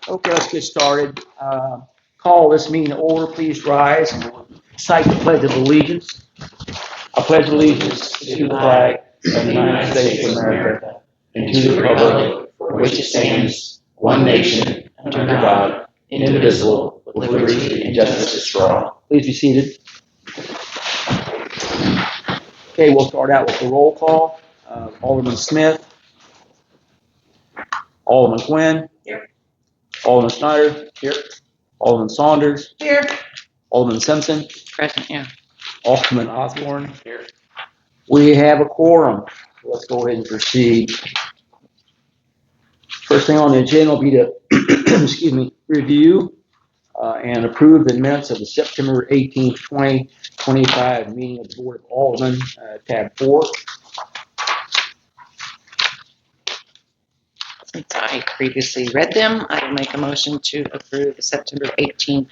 Okay, let's get started. Call this meeting to order. Please rise and recite the Pledge of Allegiance. I pledge allegiance to the flag of the United States of America and to the republic for which it stands, one nation, under God, indivisible, with liberty and justice for all. Please be seated. Okay, we'll start out with the roll call. Alderman Smith. Alderman Quinn. Here. Alderman Snyder. Here. Alderman Saunders. Here. Alderman Simpson. Present, yeah. Alderman Osborne. Here. We have a quorum. Let's go ahead and proceed. First thing on the agenda will be to review and approve the minutes of the September 18th, 2025 meeting of the Board of Aldermen, tab 4. Since I previously read them, I will make a motion to approve the September 18th,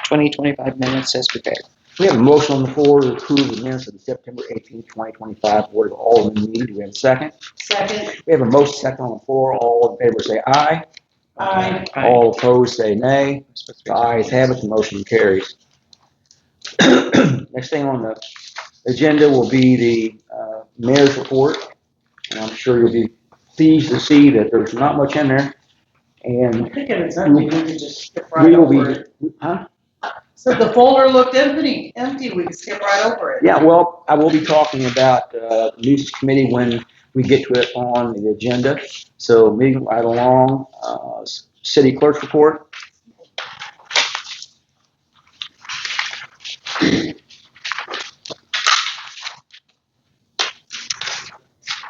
2025 minutes as prepared. We have a motion on the floor to approve the minutes of the September 18th, 2025 Board of Aldermen meeting. Do we have a second? Second. We have a motion second on the floor. All in favor say aye. Aye. All opposed say nay. The ayes have it. The motion carries. Next thing on the agenda will be the mayor's report. And I'm sure you'll be pleased to see that there's not much in there. And I think it is empty, we can just skip right we will over be, it. huh? So the folder looked empty, we can skip right over it. Yeah, well, I will be talking about the nuisance committee when we get to it on the agenda. So moving right along, city clerk's report.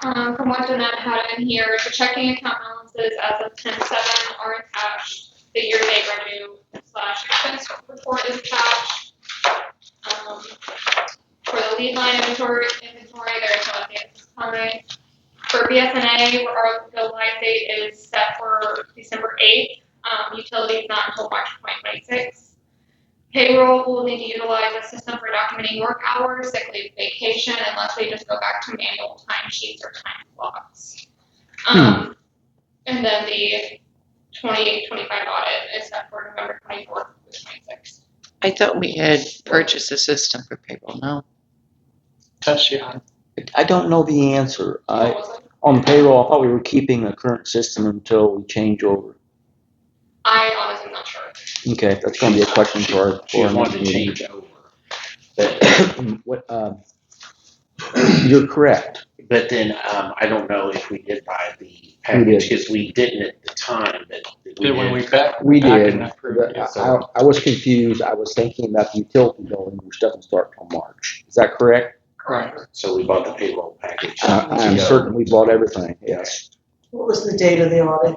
From what Jeanette had in here, the checking account balances as of 10/7 are attached. The year-to-date revenue/expense report is attached. For the lead line inventory, there's no update at this time. For BSNA, our go live date is set for December 8th. Utilities not until March 2026. Payroll will need to utilize a system for documenting work hours, sick leave, vacation, unless we just go back to manual timesheets or time clocks. And then the 28-25 audit is set for November 24th to 26th. I thought we had purchased a system for payroll, no? I don't know the answer. What was it? On payroll, I thought we were keeping the current system until we change over. I honestly am not sure. Okay, that's going to be a question for She our wanted next to meeting. change over. But, What, you're correct. but then, I don't know if we did buy the package, because we didn't at the time, but We did. and But it, so- I was confused. I was thinking about the utility billing, which doesn't start till March. Is that correct? Correct. So we bought the payroll package. I am certain we bought everything, yes. What was the date of the audit?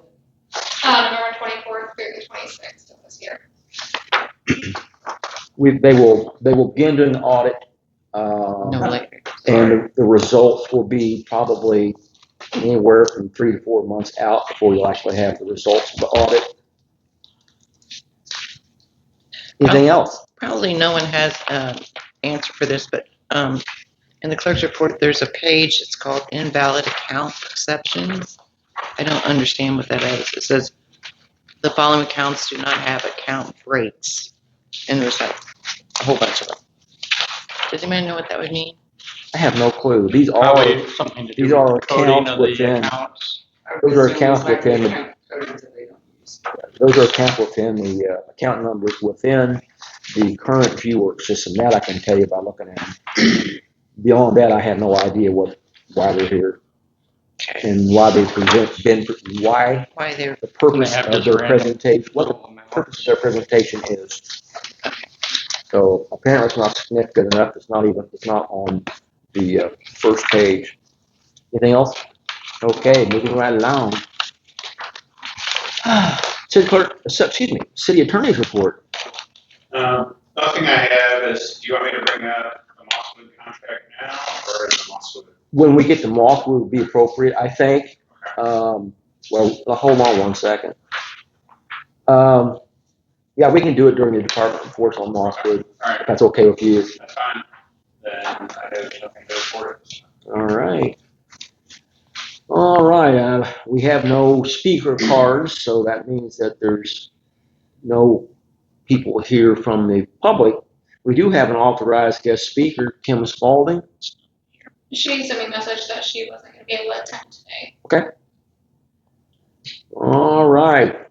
November 24th through the 26th of this year. They will begin doing an audit, No later. and the results will be probably anywhere from 3 to 4 months out before you'll actually have the results of the audit. Anything else? Probably no one has an answer for this, but in the clerk's report, there's a page, it's called invalid account exceptions. I don't understand what that is. It says the following accounts do not have account breaks, and there's like a whole bunch of them. Does anybody know what that would mean? I have no clue. These are Probably something to do these with are the coding accounts of the within. accounts. Those are accounts within the. Those are accounts within the account numbers within the current viewwork system. That I can tell you by looking at them. Beyond that, I have no idea why they're here Okay. and why they why Why they're, the purpose They have of just their random presentation, what the little amounts. purpose of their presentation is. So apparently it's not significant enough. It's not on the first page. Anything else? Okay, moving right along. City attorney's report. Nothing I have is, do you want me to bring up the Mosswood contract now, or is the Mosswood? When we get to Moss, would be appropriate, I think. Well, hold on one second. Yeah, we can do it during the department reports on Mosswood. All right, If that's okay with you. that's fine. Then I have nothing to report. All right. All right. We have no speaker cards, so that means that there's no people here from the public, we do have an authorized guest speaker, Kim Spalding. She sent me a message that she wasn't gonna be able to attend today. All right.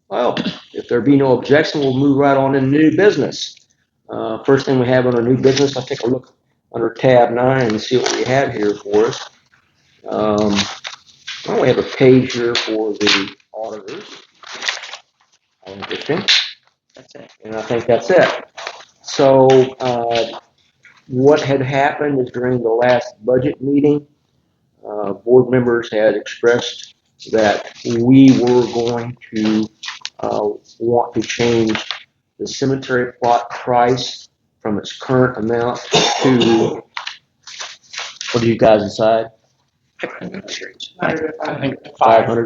Well, if there be no objection, we'll move right on into new business. First thing we have under new business, I'll take a look under tab 9 and see what we have here for us. Well, we have a page here for the auditors. Interesting. That's it. And I think that's it. So, what had happened is during the last budget meeting, board members had expressed that we were going to want to change the cemetery plot price from its current amount to, what do you guys decide? 500.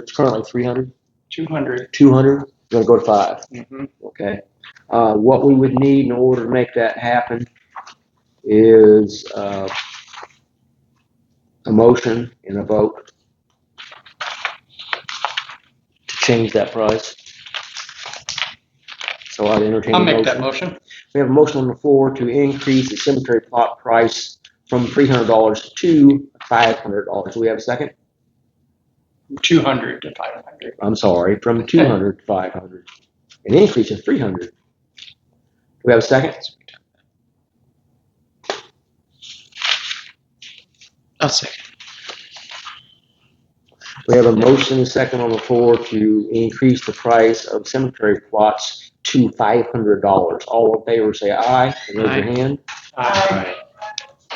It's currently 300. 200. 200. We're going to go to 5. Mm-hmm. Okay. What we would need in order to make that happen is a motion and a vote to change that price. So I'd entertain a I'll motion. make that motion. We have a motion on the floor to increase the cemetery plot price from $300 to $500. Do we have a second? 200 to 500. I'm sorry, from 200 to 500. An increase of 300. Do we have a second? I'll second. We have a motion and a second on the floor to increase the price of cemetery plots to $500. All in favor say aye and raise your hand. Aye.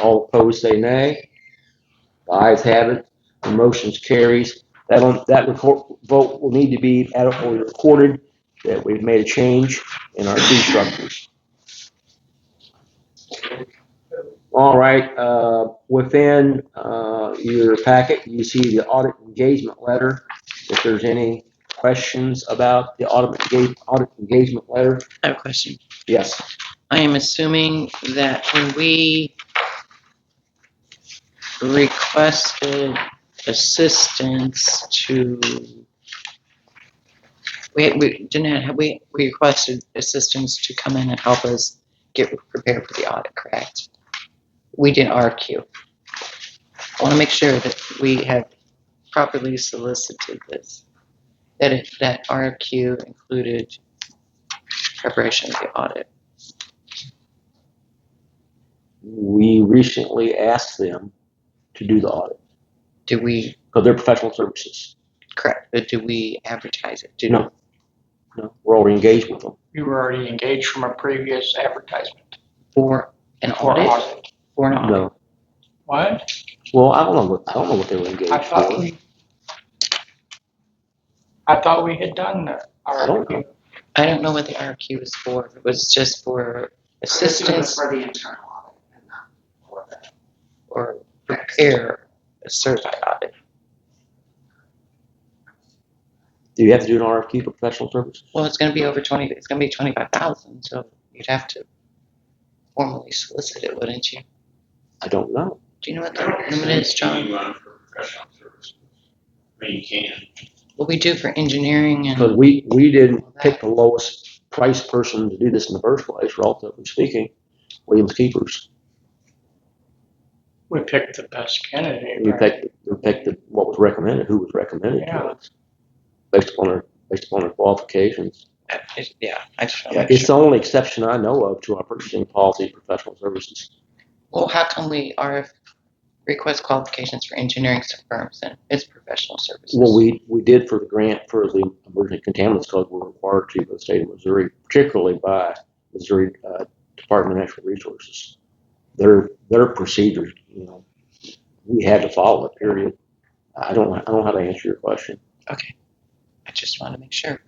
All opposed say nay. The ayes have it. The motion carries. That vote will need to be adequately recorded that we've made a change in our fee structures. All right. Within your packet, you see the audit engagement letter. If there's any questions about the audit engagement letter, I have a question. yes. I am assuming that when we requested assistance to, we requested assistance to come in and help us get prepared for the audit, correct? We did RQ. I want to make sure that we have properly solicited this, that RQ included preparation of the audit. We recently asked them to do the audit Do we, because they're professional services. correct, but do we advertise it? No. No, we're already engaged with them. You were already engaged from a previous advertisement. For an For audit? audit. For an audit? No. What? Well, I don't know what they were engaged I thought for. we had done the I don't RFQ. know. I don't know what the RQ was for. It was just for assistance For the internal audit and not for the. or prepare a certified audit. Do you have to do an RFQ for professional services? Well, it's going to be over 20. It's going to be 25,000. So you'd have to formally solicit it, wouldn't you? I don't know. Do you know what the limit is, John? You run for professional services. I mean, you can. What we do for engineering Because and we didn't pick the lowest price person to do this in the first place, relatively speaking. Williams Keepers. We picked the best candidate. We right? picked what was recommended, who was recommended to us, based upon their qualifications. yeah, I just want to Yeah, make it's sure. the only exception I know of to our purchasing policy, professional services. Well, how come we request qualifications for engineering firms and it's professional services? Well, we did for the grant for the emergent contaminants code we're required to by the state of Missouri, particularly by Missouri Department of Natural Resources. Their procedures, we had to follow it. Period. I don't know how to answer your question. Okay, I just want to make sure.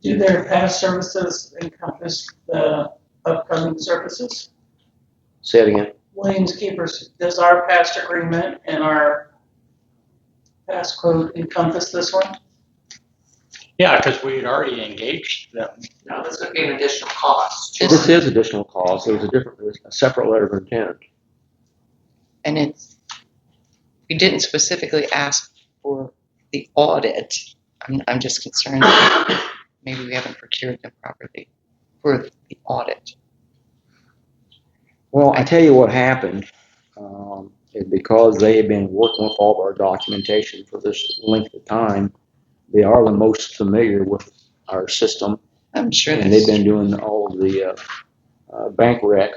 Do their past services encompass the upcoming services? Say it again. Williams Keepers, does our past agreement and our past quote encompass this one? Yeah, because we had already engaged them. No, this would be an additional cost. This is additional cost. There's a separate letter of intent. And we didn't specifically ask for the audit. I'm just concerned that maybe we haven't procured them properly for the audit. Well, I tell you what happened, is because they have been working with all of our documentation for this length of time, they are the most familiar with our system, I'm sure and they've that's been doing all of the bank rec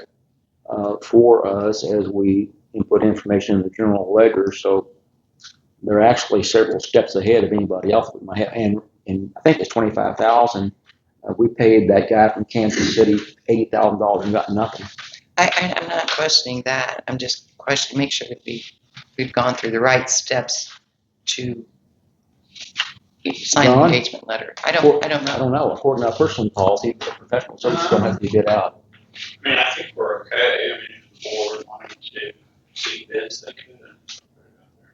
for us as we input information in the general ledger. So they're actually several steps ahead of anybody else we might have. And I think it's 25,000. We paid that guy from Kansas City $80,000 and got nothing. I'm not questioning that. I'm just questioning, make sure that we've gone through the right steps to sign an John? engagement letter. I don't I know. don't know. According to our personal policy, the professional services don't have to be bid out. I mean, I think we're okay. I mean, if the board wanted to see bids, they could put it out there.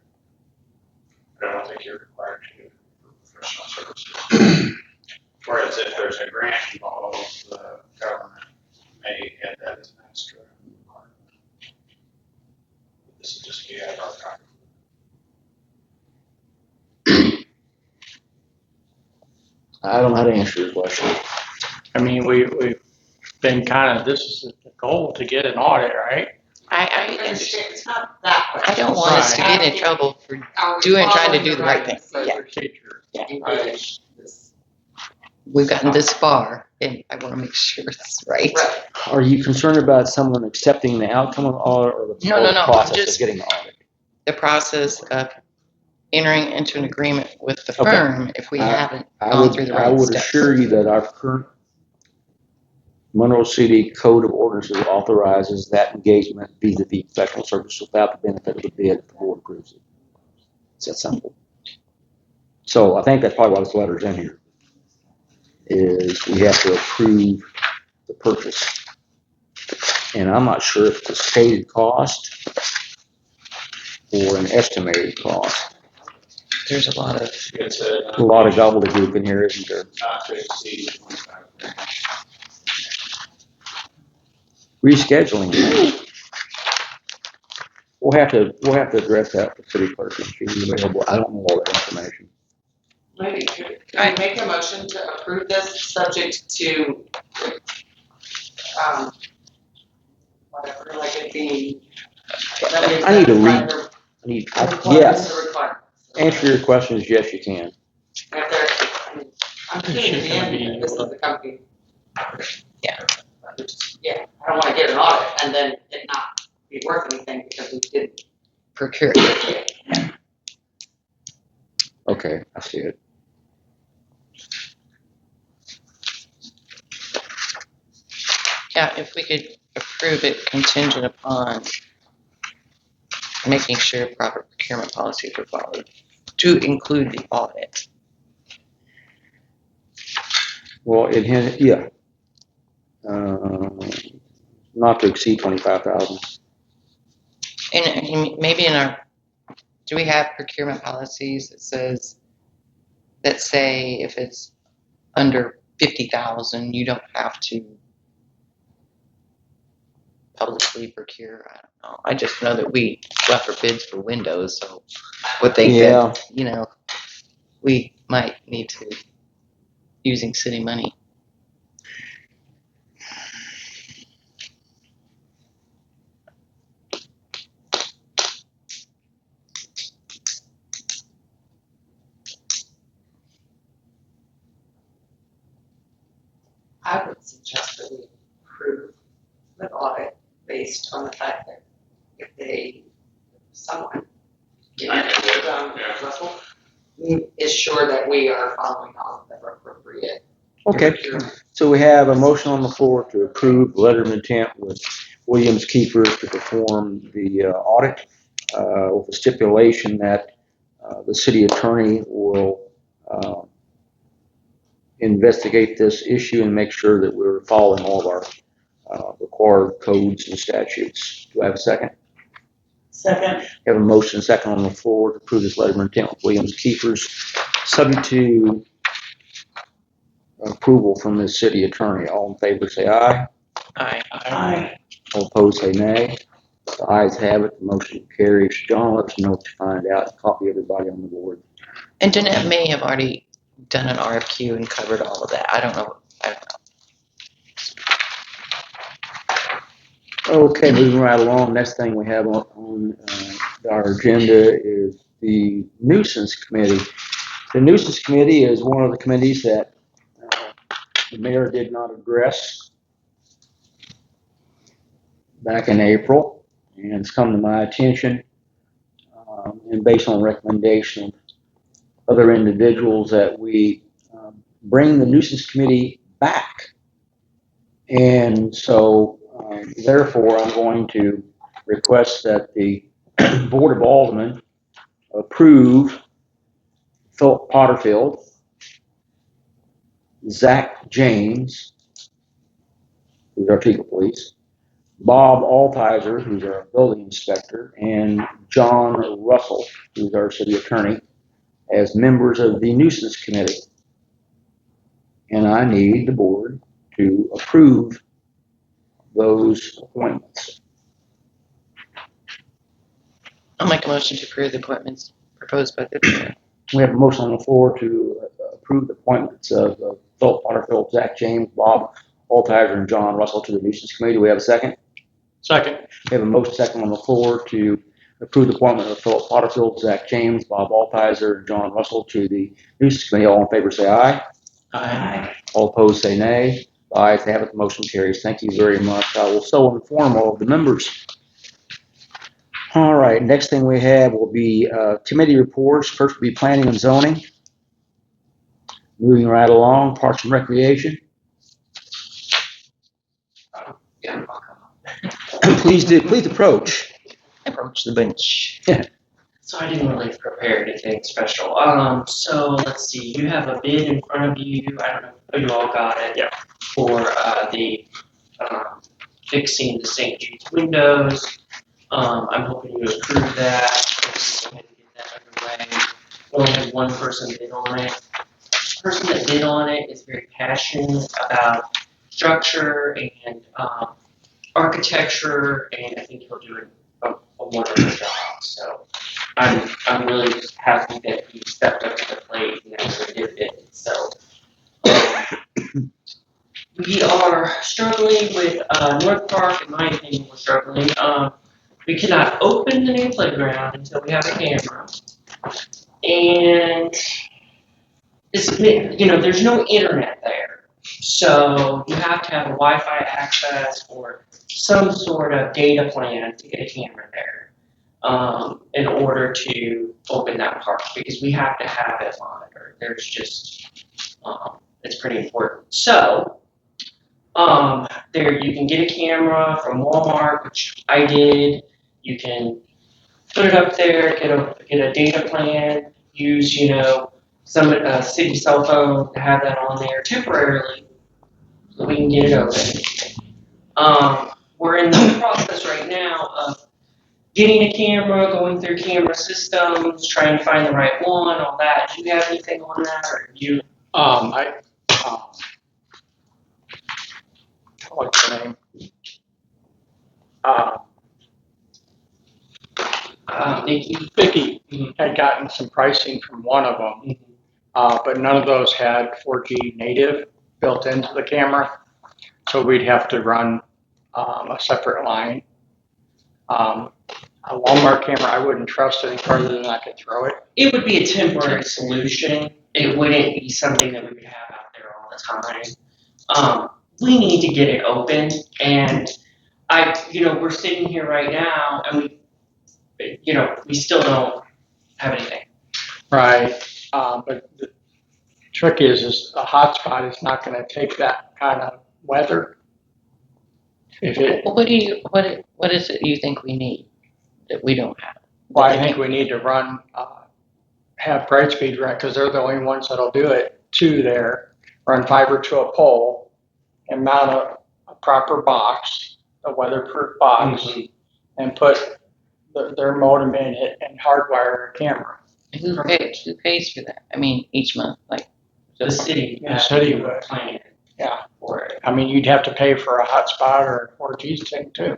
But I don't think you're required to do it for professional services. Whereas if there's a grant involved, the government may add that as an extra requirement. This is just get out of our pocket. I don't know how to answer your question. I mean, we've been this is the goal to get an audit, right? I It's not that way. I don't want us to get in trouble for Are we trying to following do the right thing. procedure? Yeah. Procedure. Engage this. We've gotten this far, and I want to make sure it's right. Right. Are you concerned about someone accepting the outcome of the audit or the No, process just- of getting the audit? The process of entering into an agreement with the Okay. firm if we haven't I gone through the right would steps. assure you that our current Monroe City Code of Ordinances authorizes that engagement vis-a-vis professional services without the benefit of the bid if the board approves it. It's that simple. So I think that's probably why this letter's in here, is we have to approve the purchase. And I'm not sure if it's a stated cost or an estimated cost. There's a lot of It's A lot of gobbledygook in here, isn't there? not to exceed 25 grand. Rescheduling. We'll have to address that with city clerk if she's available. I don't know all that information. Maybe can we make a motion to approve this subject to, whatever, like it being. I need to read. Yes. The requirements. Answer your question is yes, you can. If there, I'm keen at the end, this is the company. Yeah. Yeah, I don't wanna get an audit and then it not be worth anything because we didn't. procure. Okay, I see it. Yeah, if we could approve it contingent upon making sure proper procurement policies are followed to include the audit. Well, yeah. Not to exceed 25,000. And maybe do we have procurement policies that say if it's under 50,000, you don't have to publicly procure? I don't know. I just know that we go out for bids for windows, so what they Yeah. get, we might need to using city money. I would suggest that we approve the audit based on the fact that if someone, Russell, is sure that we are following all of the appropriate. Okay. So we have a motion on the floor to approve the letter of intent with Williams Keeper to perform the audit with the stipulation that the city attorney will investigate this issue and make sure that we're following all of our required codes and statutes. Do I have a second? Second. Have a motion second on the floor to approve this letter of intent with Williams Keepers, subject to approval from the city attorney. All in favor say aye. Aye. All opposed say nay. The ayes have it. The motion carries. John, let us know what you find out. Copy everybody on the board. And Danette may have already done an RFQ and covered all of that. I don't know. Okay, moving right along. Next thing we have on our agenda is the nuisance committee. The nuisance committee is one of the committees that the mayor did not address back in April, and it's come to my attention, and based on recommendation of other individuals, that we bring the nuisance committee back. And so, therefore, I'm going to request that the Board of Aldermen approve Philip Potterfield, Zach James, who's our chief of police, Bob Altizer, who's our building inspector, and John Russell, who's our city attorney, as members of the nuisance committee. And I need the board to approve those appointments. I'll make a motion to approve the appointments proposed by the mayor. We have a motion on the floor to approve the appointments of Philip Potterfield, Zach James, Bob Altizer, and John Russell to the nuisance committee. Do we have a second? Second. We have a motion second on the floor to approve the appointment of Philip Potterfield, Zach James, Bob Altizer, and John Russell to the nuisance committee. All in favor say aye. Aye. All opposed say nay. The ayes have it, the motion carries. Thank you very much. I will so inform all of the members. All right, next thing we have will be committee reports. First will be planning and zoning. Moving right along, parks and recreation. Yeah. Please approach. Approach the bench. So I didn't really prepare anything special. So let's see. You have a bid in front of you. I don't know if you all got it. Yeah. For the fixing the St. Jude's windows. I'm hoping you approve that. Go ahead and get that underway. We only had one person bid on it. The person that bid on it is very passionate about structure and architecture, and I think he'll do a wonderful job. So I'm really just happy that he stepped up to the plate and actually did it. So we are struggling with North Park. In my opinion, we're struggling. We cannot open the new playground until we have a camera, and there's no internet there, so you have to have a Wi-Fi access or some sort of data plan to get a camera there. In order to open that park, because we have to have it monitored. There's just, it's pretty important. So, there you can get a camera from Walmart, which I did. You can put it up there, get a data plan, use, some city cell phone to have that on there temporarily, so we can get it open. We're in the process right now of getting a camera, going through camera systems, trying to find the right one, all that. Do you have anything on that, or you? What's the name? Vicky had gotten some pricing from one of them, but none of those had 4G native built into the camera, so we'd have to run a separate line. A Walmart camera, I wouldn't trust any further than I could throw it. It would be a temporary solution. It wouldn't be something that we would have out there all the time. We need to get it open, and we're sitting here right now, and we still don't have anything. Right, but the trick is a hotspot is not going to take that kind of weather. What is it you think we need that we don't have? Well, I think we need to have Brightspeed run, because they're the only ones that'll do it, to there, run fiber to a pole and mount a proper box, a weatherproof box, and put their modem in it and hardwire a camera. Who pays for that? I mean, each month, like The city. The city would. Plan Yeah. for it. I mean, you'd have to pay for a hotspot or a 4G thing too.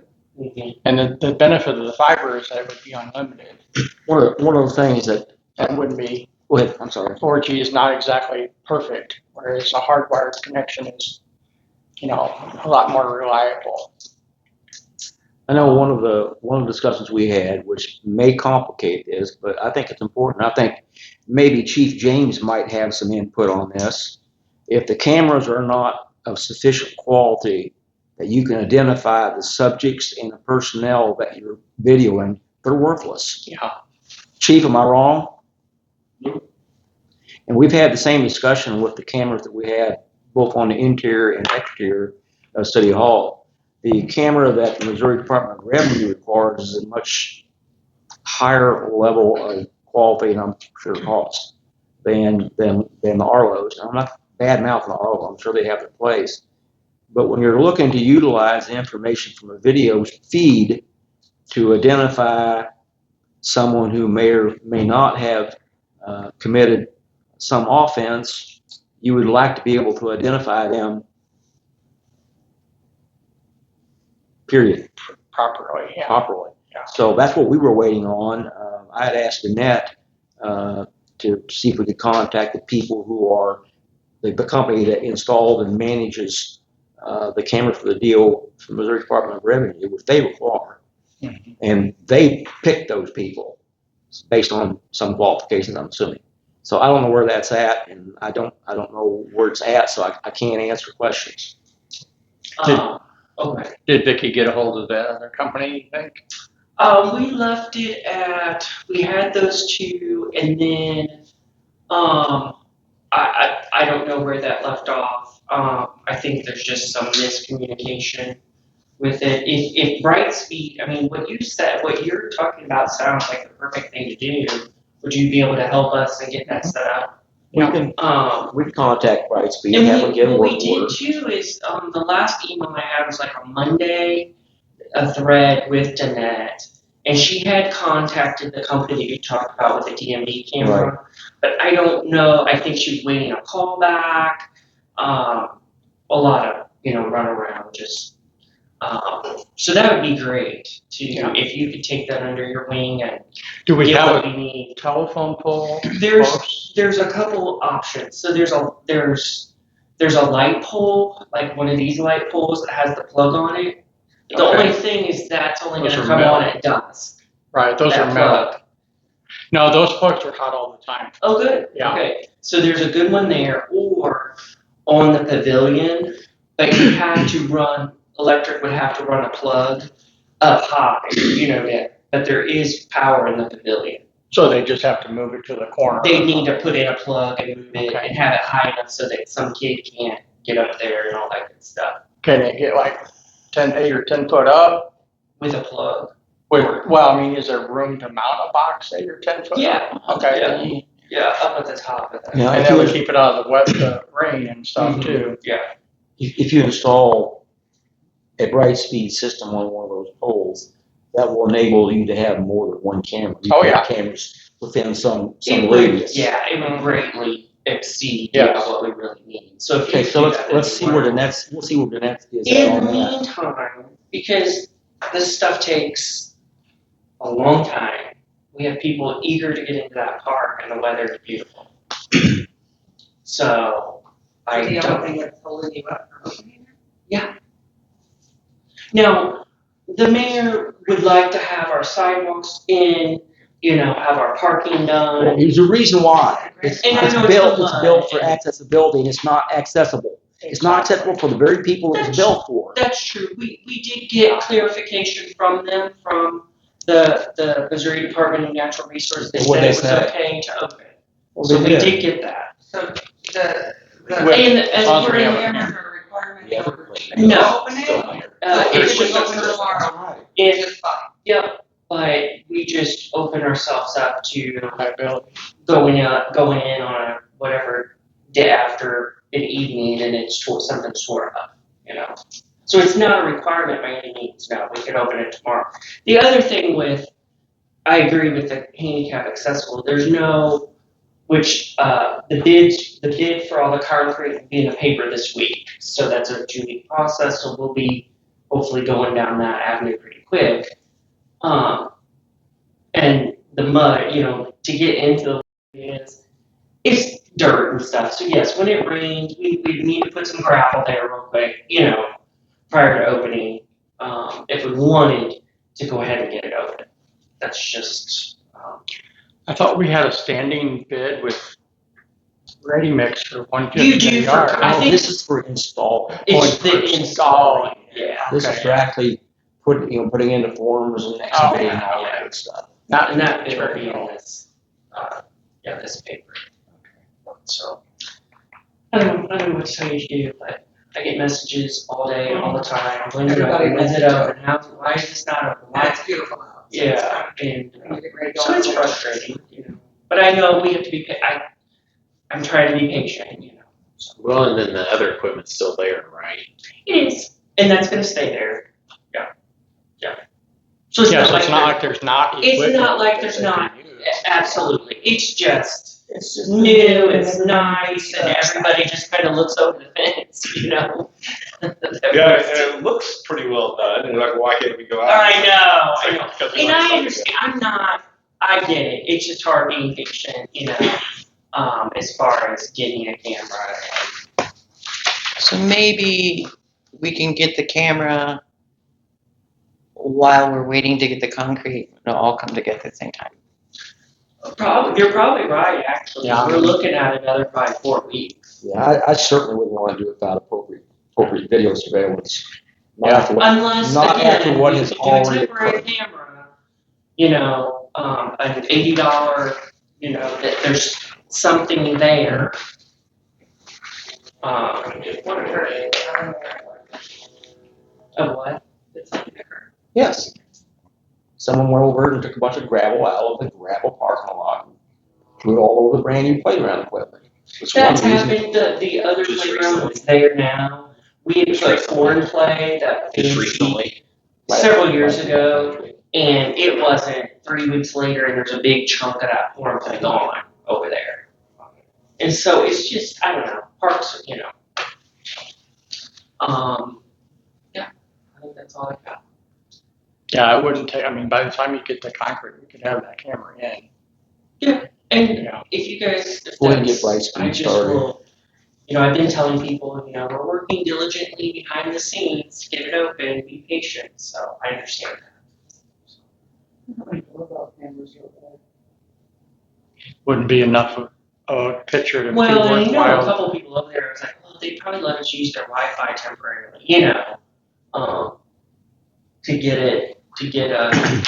And the benefit of the fiber is that it would be unlimited. One of the things that That wouldn't be. Go ahead, I'm sorry. 4G is not exactly perfect, whereas a hardwired connection is, a lot more reliable. I know one of the discussions we had, which may complicate this, but I think it's important. I think maybe Chief James might have some input on this. If the cameras are not of sufficient quality that you can identify the subjects and the personnel that you're videoing, they're worthless. Yeah. Chief, am I wrong? And we've had the same discussion with the cameras that we had both on the interior and exterior of City Hall. The camera that the Missouri Department of Revenue requires is a much higher level of quality and I'm sure cost than the Arlo's. I'm not bad mouthing the Arlo. I'm sure they have their place. But when you're looking to utilize the information from a video feed to identify someone who may or may not have committed some offense, you would like to be able to identify them, period. Properly, yeah. Properly. Yeah. So that's what we were waiting on. I had asked Annette to see if we could contact the people who are the company that installed and manages the camera for the deal for the Missouri Department of Revenue, which they require. Mm-hmm. And they picked those people based on some qualifications, I'm assuming. So I don't know where that's at, and I don't know where it's at, so I can't answer questions. Okay. Did Vicky get a hold of that other company, you think? We left it at, we had those two, and then, I don't know where that left off. I think there's just some miscommunication with it. If Brightspeed, I mean, what you said, what you're talking about sounds like the perfect thing to do. Would you be able to help us and get that set up? We can contact Brightspeed and have them And get a what work we did order. too is, the last email I had was like on Monday, a thread with Danette. And she had contacted the company that you talked about with the DMV camera. But I don't know, I think she was waiting a call back. A lot of, run around just, so that would be great to, if you could take that under your wing and Do we get have what a we need. telephone pole? There's a couple options. So there's a light pole, like one of these light poles that has the plug on it. The Okay. only thing is that's only Those gonna are come metal. on at dusk. Right, those that are metal. plug. No, those plugs are hot all the time. Oh, good. Yeah. Okay. So there's a good one there, or on the pavilion, but you have to run, electric would have to run a plug up high, but there is power in the pavilion. So they just have to move it to the corner. They need to put in a plug and move it Okay. and have it high enough so that some kid can't get up there and all that good stuff Can it get like 8 or 10 foot up? with a plug. Is there room to mount a box 8 or 10 foot? Yeah. Okay. Yeah, up at the top of that. Yeah, And that would keep it out of the rain and stuff Mhm. too. Yeah. if you install a Brightspeed system on one of those poles, that will enable you to have more than one camera. You Oh, can have yeah. cameras within some It radius. would greatly exceed Yes. what we really need. So if Okay, you so do that, let's see that'd where be the wonderful. we'll see where the next is at In on the that. meantime, because this stuff takes a long time, we have people eager to get into that park and the weather is beautiful. So I The don't. only thing that's holding you up from opening it? Now, the mayor would like to have our sidewalks in, have our parking Well, done. there's a reason why. It's And I know built it's it's built for mud. accessibility and it's not accessible. It's not accessible for the very people it's built for. That's true. We did get clarification from them, from the Missouri Department of Natural Resources. They What'd said they it was say? okay to open. Well, So they we did. did get that. So the Well, And as Possibly we're have in a- cameras are a requirement Yeah. for you No. to open it? it's If just we open tomorrow, if, just fine. yep, but we just open ourselves up to Liability. going in on a whatever day after an evening and it's something tore up, So it's not a requirement by any means, no, we could open it tomorrow. The other thing I agree with the handicap accessible, there's no, which, the bid for all the concrete will be in the paper this week. So that's a 2-week process, so we'll be hopefully going down that avenue pretty quick. And the mud, to get into the is it's dirt and stuff. So yes, when it rains, we need to put some gravel there real quick, prior to opening, if we wanted to go ahead and get it open. That's just, I thought we had a standing bid with Ready Mix for you 150 do a for, yard. I think This is for installing. it's for the installing, yeah. This is for actually putting in the forms and excavating and all that good stuff. Not And that bid will be in this, this paper. So, I don't know what to tell you to do, but I get messages all day, all the time. When's it Everybody open? When's it wants it open? Why is this not open? Why? That's beautiful out. Yeah, and You get ready to go so it's on. frustrating. But I know we have to be. I'm trying to be patient. Well, and then the other equipment's still there, right? It is, and that's gonna stay there. Yeah. So it's Yeah, not so like it's not like there's not it's equipment not like there's that not. they use. Absolutely, it's just It's just new. It's nice, and everybody just kind of looks over the fence. Yeah, it looks pretty well done. And like, why can't we go out? I know. Because we And like I something. understand. I get it. It's just hard being patient, as far as getting a camera. So maybe we can get the camera while we're waiting to get the concrete. It'll all come together at the same time. You're probably right, actually. Yeah. We're looking at another probably 4 weeks. Yeah, I certainly wouldn't want to do it without appropriate video surveillance. Not Yeah. after what- Unless, Not again, after what we has could do a already temporary occurred. camera, an $80, that there's something there. Of what? Yes. Someone went over and took a bunch of gravel out of the gravel parking lot and threw it all over the brand new playground equipment. It's one That's reason. happened, the other Just playground recently. that's there now. We had Just put recently. corn play that Just recently. several years ago, and it wasn't 3 weeks later, and there's a big chunk of that corn play gone over there. And so it's just, I don't know, parks, yeah, I think that's all I got. Yeah, it wouldn't take, I mean, by the time you get the concrete, we could have that camera in. And Yeah. if you guys, if Go ahead and get that's- Brightspeed I just started. will, I've been telling people, we're working diligently behind the scenes to get it open, be patient, so I understand that. How many doorbell cameras are there? Wouldn't be enough of a picture to be Well, and a worthwhile. couple people over there, I was like, well, they'd probably let us use their Wi-Fi temporarily, to get a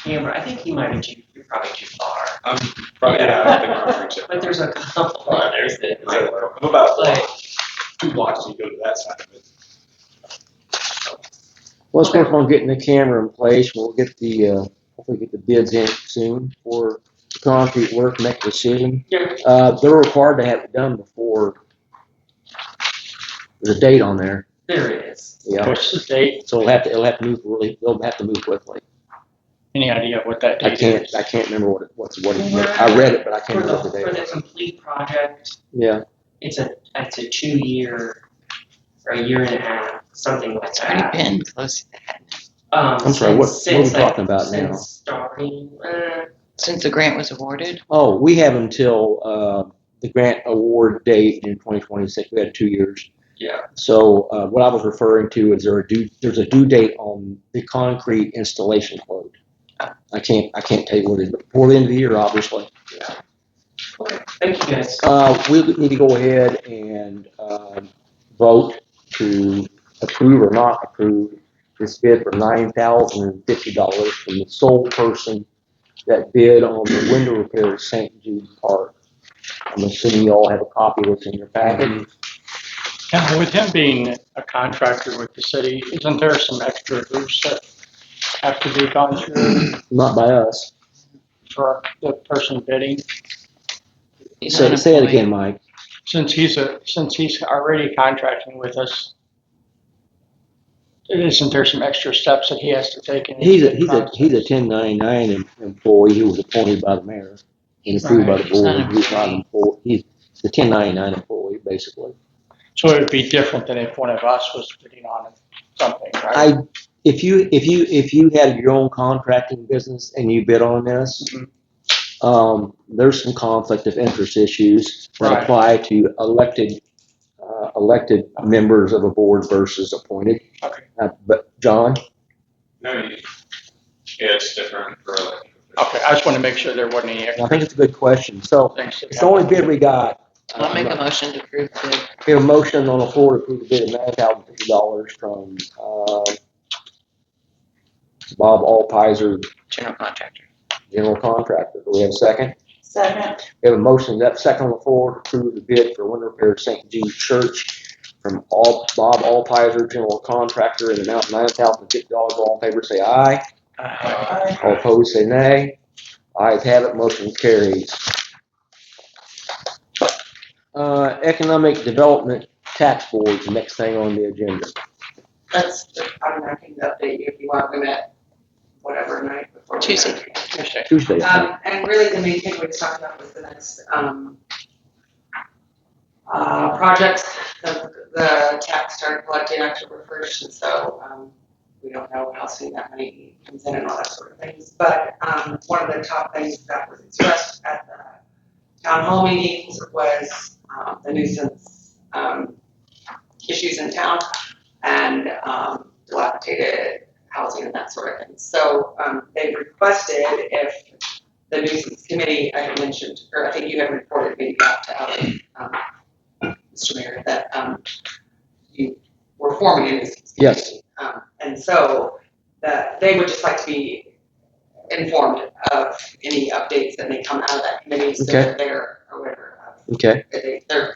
camera. I think you might be you're probably too far. I'm probably, I don't think I'm reaching. But there's a couple others that might work. I'm about Like, 2 blocks, you go to that side of it. Let's work on getting the camera in place. We'll get hopefully get the bids in soon for the concrete work, make a decision. Yeah. They're required to have it done before, there's a date on there. there it is. Yeah. What's the date? So they'll have to move quickly. Any idea what that I date is? can't remember what it is. I read it, but I can't For remember the, the for date. the complete project, Yeah. it's a 2-year or a year and a half, something like It's already that. been close to that. I'm sorry, what are we talking about now? Since starting, Since the grant was awarded, Oh, we have until, the grant award date in 2026. We had 2 years. yeah. So, what I was referring to is there's a due date on the concrete installation quote. I can't tell you what it is, but before the end of the year, obviously. Okay, thank you guys. We need to go ahead and, vote to approve or not approve this bid for $9,050 from the sole person that bid on the window repair at St. Jude Park. I'm assuming you all have a copy of this in your package. Yeah, with him being a contractor with the city, isn't there some extra hoops that have to be gone through Not by us. for the person bidding? he's Say it unemployed. again, Mike. Since he's already contracting with us, isn't there some extra steps that he has to take? He's a 1099 employee who was appointed by the mayor and approved by the He's not board. He's not an employee. He's the 1099 employee, basically. So it would be different than if one of us was bidding on something, right? If you had your own contracting business and you bid on this, there's some conflict of interest issues that Right. apply to elected members of a board versus appointed. Okay. But John? No, yeah, it's different for elected Okay, I just want to make sure there wasn't any I extra think it's a good question. So things. it's the only bid we got. I'll make a motion to approve the We have a motion on the floor to approve the bid of $9,050 from Bob Alpizer, general contractor. general contractor. Do we have a second? Second. We have a motion, that second on the floor, to approve the bid for window repair at St. Jude's Church from Bob Alpizer, general contractor, in the amount of $9,050. All in favor, say aye. Aye. All opposed, say nay. Ayes have it, motion carries. Economic Development Tax Board is the next thing on the agenda. That's, I mean, I can update you if you want them at whatever night before. Tuesday. Tuesday. And really the main thing we talked about was the next, projects. The tax started collecting October 1st, and so, we don't know how soon that money comes in and all that sort of things. But, one of the top things that was expressed at the town hall meetings was, the nuisance, issues in town and, dilapidated housing and that sort of thing. So, they requested if the nuisance committee, I had mentioned, or I think you had reported maybe back to Ellen, Mr. Mayor, that, you were forming a nuisance committee. Yes. And so, that they would just like to be informed of any updates that may come out of that committee, so Okay. that they're aware of. Okay. They're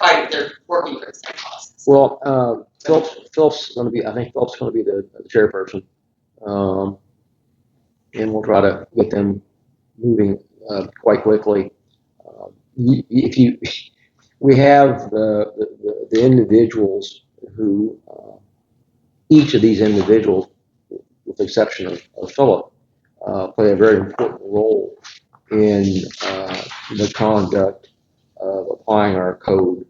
working for the same cause. Well, Phil's going to be, I think Phil's going to be the chairperson. And we'll try to get them moving quite quickly. We have the individuals who, each of these individuals, with the exception of Philip, play a very important role in the conduct of applying our code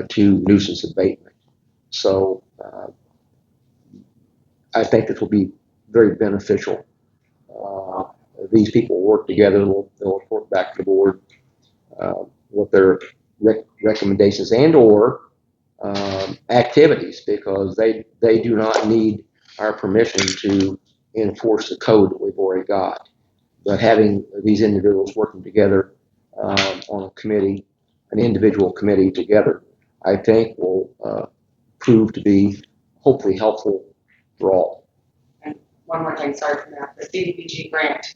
to nuisance abatement. So I think this will be very beneficial. These people work together. They'll report back to the board with their recommendations and or activities, because they do not need our permission to enforce the code that we've already got. But having these individuals working together on a committee, an individual committee together, I think will prove to be hopefully helpful for all. And one more thing, sorry for that, the CDBG grant,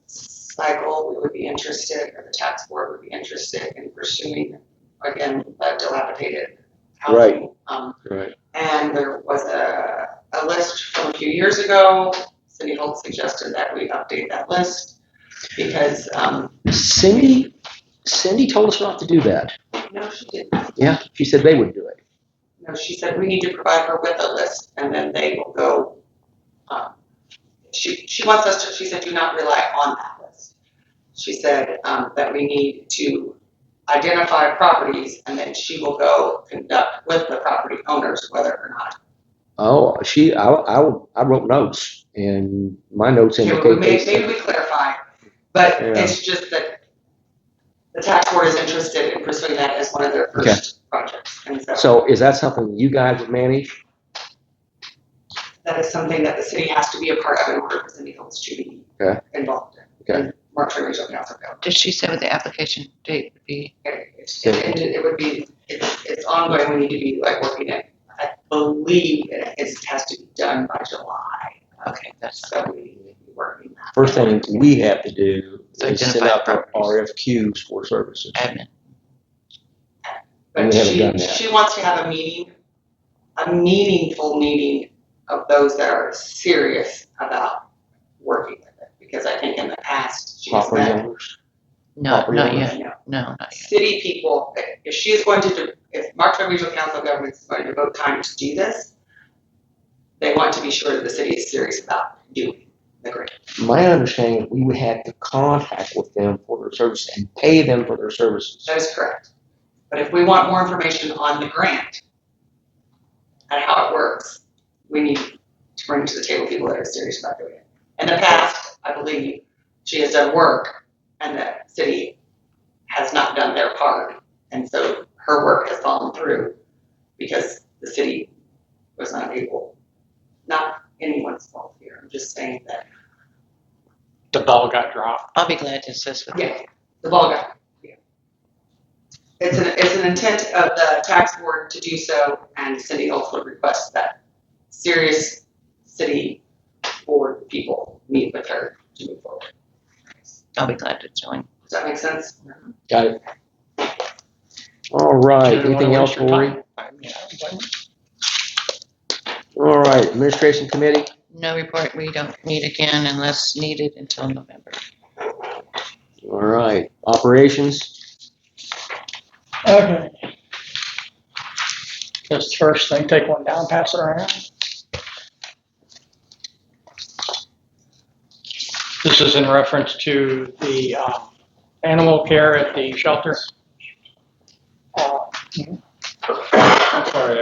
cycle, we would be interested, or the tax board would be interested in pursuing, again, the dilapidated housing. Right. And there was a list from a few years ago. City Hall suggested that we update that list because, Cindy told us not to do that. no, she didn't. Yeah, she said they would do it. No, she said we need to provide her with a list and then they will go, she wants us to, she said, do not rely on that list. She said, that we need to identify properties and then she will go conduct with the property owners whether or not. Oh, I wrote notes, and my notes indicate Maybe we clarify, but Yeah. it's just that the tax board is interested in pursuing that as one of their first projects. And So is that something you guys would manage? that is something that the city has to be a part of in order for City Hills to be involved in. Okay. And Monroe Regional Council. Did she say what the application date would be? It would be, it's ongoing, we need to be like working it. I believe it has to be done by July. Okay, that's So we need to be working that. First thing we have to do So is send identify out our RFQs for services. admin. But We haven't done that. she wants to have a meeting, a meaningful meeting of those that are serious about working with it. Because I think in the past, she's Property met owners. No, Property not owners. yet. No, not yet. city people, if she's going to, if Monroe Regional Council government is going to devote time to do this, they want to be sure that the city is serious about doing the grant. My understanding is we would have to contact with them for their services and pay them for their services. That is correct. But if we want more information on the grant and how it works, we need to bring to the table people that are serious about doing it. In the past, I believe she has done work and the city has not done their part. And so her work has fallen through because the city was not able, not anyone's fault here. I'm just saying that, The ball got dropped. I'll be glad to assist with that. yeah, the ball got, yeah. It's an intent of the tax board to do so, and Cindy also requests that serious city board people meet with her to move forward. I'll be glad to join. Does that make sense? Got it. All right, Didn't wanna anything else, waste your Lori? time. I mean, I don't blame you. All right, administration committee? No report, we don't meet again unless needed until November. All right, operations? Okay. Just first thing, take one down, pass it around. This is in reference to the animal care at the shelter. I'm sorry,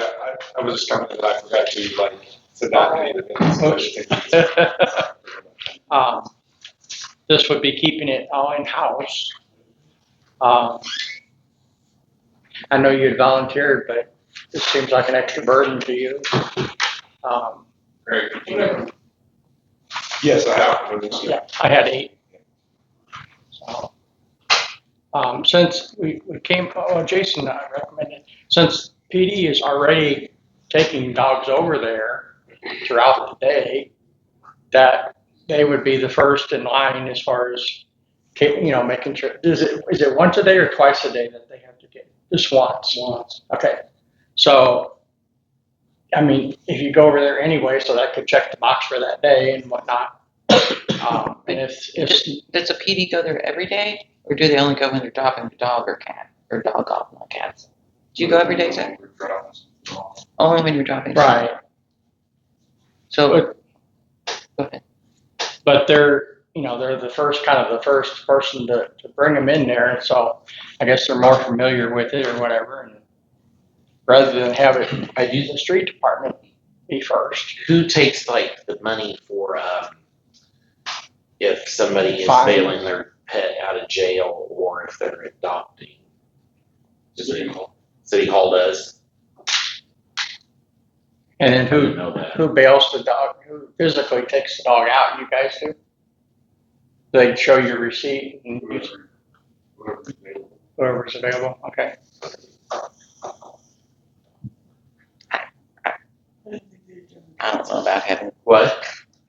I was just coming and I forgot to sit down and eat it. This would be keeping it all in-house. I know you had volunteered, but this seems like an extra burden to you. Great. Yes, I have. Yeah, I had 8. So, since we came, Jason recommended, since PD is already taking dogs over there throughout the day, that they would be the first in line as far as, making sure. Is it once a day or twice a day that they have to get? Just once. Once. Okay. So, I mean, if you go over there anyway, so that could check the box for that day and whatnot. And if Does a PD go there every day, or do they only go when they're dropping the dog or cat, or dog off, not cats? Do you go every day, sir? Only when you're dropping. right, So, go ahead. but they're the first person to bring them in there, and so I guess they're more familiar with it or whatever. And rather than have it, I use the street department be first. Who takes like the money for, if somebody is Fine. bailing their pet out of jail or if they're adopting? City Hall does. And then I didn't know that. who bails the dog? Who physically takes the dog out? You guys do? They show your receipt and whoever's available. Okay. I don't know about having, What?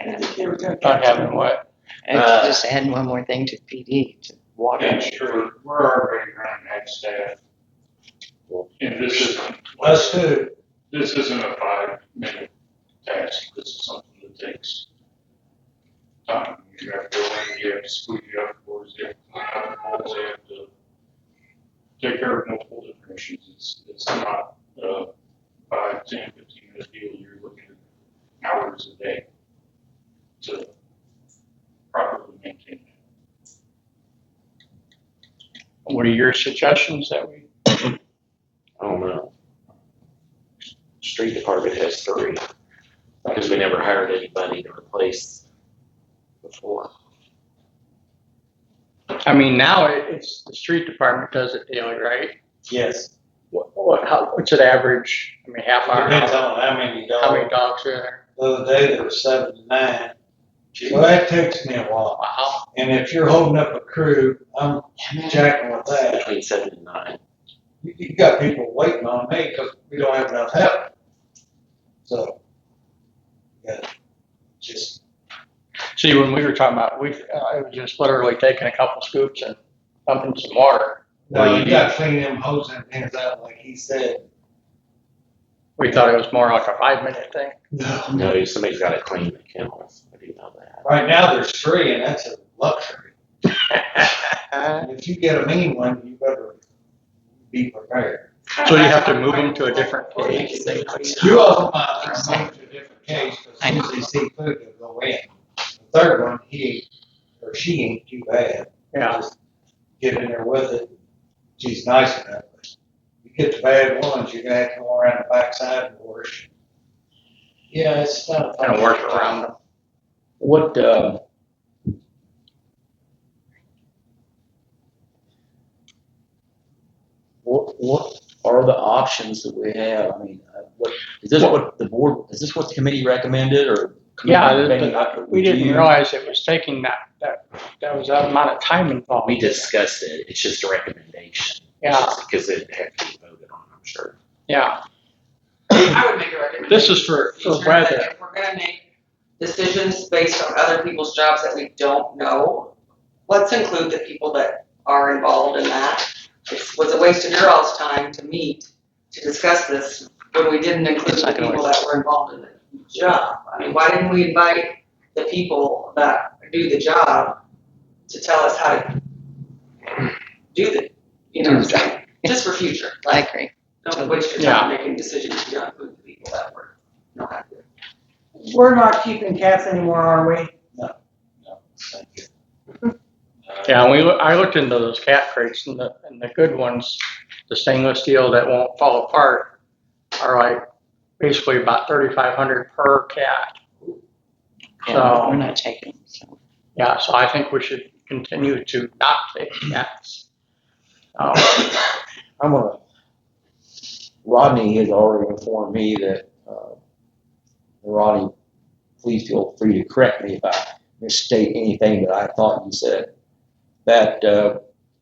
Not having what? and just adding one more thing to PD, to water. Yeah, sure, we're already running that staff. And this isn't. Us too. This isn't a 5-minute task, this is something that takes time. You have to go in, you have to squeeze out boards, you have to clean out the holes, you have to take care of multiple different issues. It's not a 5, 10, 15-minute deal, you're looking at hours a day to properly maintain it. What are your suggestions that we? I don't know. Street department has 3, because we never hired anybody to replace before. I mean, now it's the street department does it daily, right? Yes. What's it average? I mean, half hour. Depends on how many How many dogs. dogs are there? The other day there were 7 to 9. Well, that takes me a while. Wow. And if you're holding up a crew, I'm jacking with that. Between 7 and 9. You got people waiting on me because we don't have enough help. So, yeah, just, See, when we were talking about, it was just literally taking a couple scoops and pumping some water. no, you gotta clean them hose and things out like he said. We thought it was more like a 5-minute thing. No, somebody's got to clean the kennels. I do know that. Right now there's 3 and that's a luxury. And if you get a mean one, you better be prepared. So you have to move them to a different cage. 2 of them are moved to a different cage because as soon as they see food, they'll go in. The third one, he or she ain't too bad. Yeah. Just get in there with it. She's nice enough. But you get the bad ones, you're gonna have to go around the backside and wash. Yeah, it's not. Kind of work around them. What, what are the options that we have? I mean, is this what the committee recommended or? Yeah, Pending up we didn't review? realize it was taking that was that amount of time involved. We discussed it, it's just a recommendation. Yeah. Because it had to be voted on, I'm sure. Yeah, I would make a recommendation. this is for That weather. if we're gonna make decisions based on other people's jobs that we don't know, let's include the people that are involved in that. It was a waste of your all's time to meet, to discuss this, when we didn't include the people that were involved in the job. I mean, why didn't we invite the people that do the job to tell us how to do the, just for future? I agree. Don't waste your time making decisions if you don't include the people that were not happy. We're not keeping cats anymore, are we? Thank you. Yeah, I looked into those cat crates and the good ones, the stainless steel that won't fall apart, are like basically about 3,500 per cat. Yeah, we're not taking them, so. Yeah, so I think we should continue to not take cats. Rodney has already informed me that, Rodney, please feel free to correct me if I misstate anything that I thought you said, that,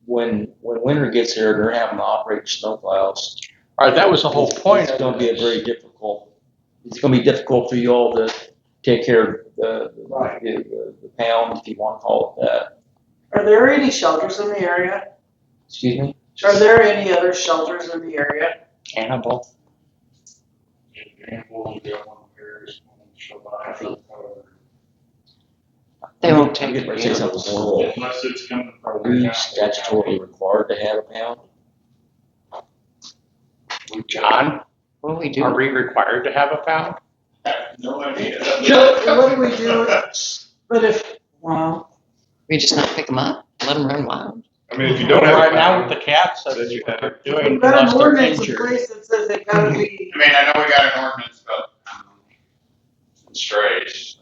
when winter gets here, they're having to operate snowplows. All right, that was the whole point. It's gonna be it's gonna be difficult for you all to take care of the pound, if you wanna call it that. Are there any shelters in the area? Excuse me? Are there any other shelters in the area? Cannibal. They won't take I'm it. getting ready to say something more. Unless it's coming from. Are we statutorily required to have a pound? John, What do we do? are we required to have a pound? No idea. What do we do? But if, well, We just not pick them up, let them run wild? I mean, if you don't have. Right a now pound, with the cats, that's then you what have they're doing we've got unless an they're ordinance in injured. place that says they gotta be. I mean, I know we got an ordinance about strays.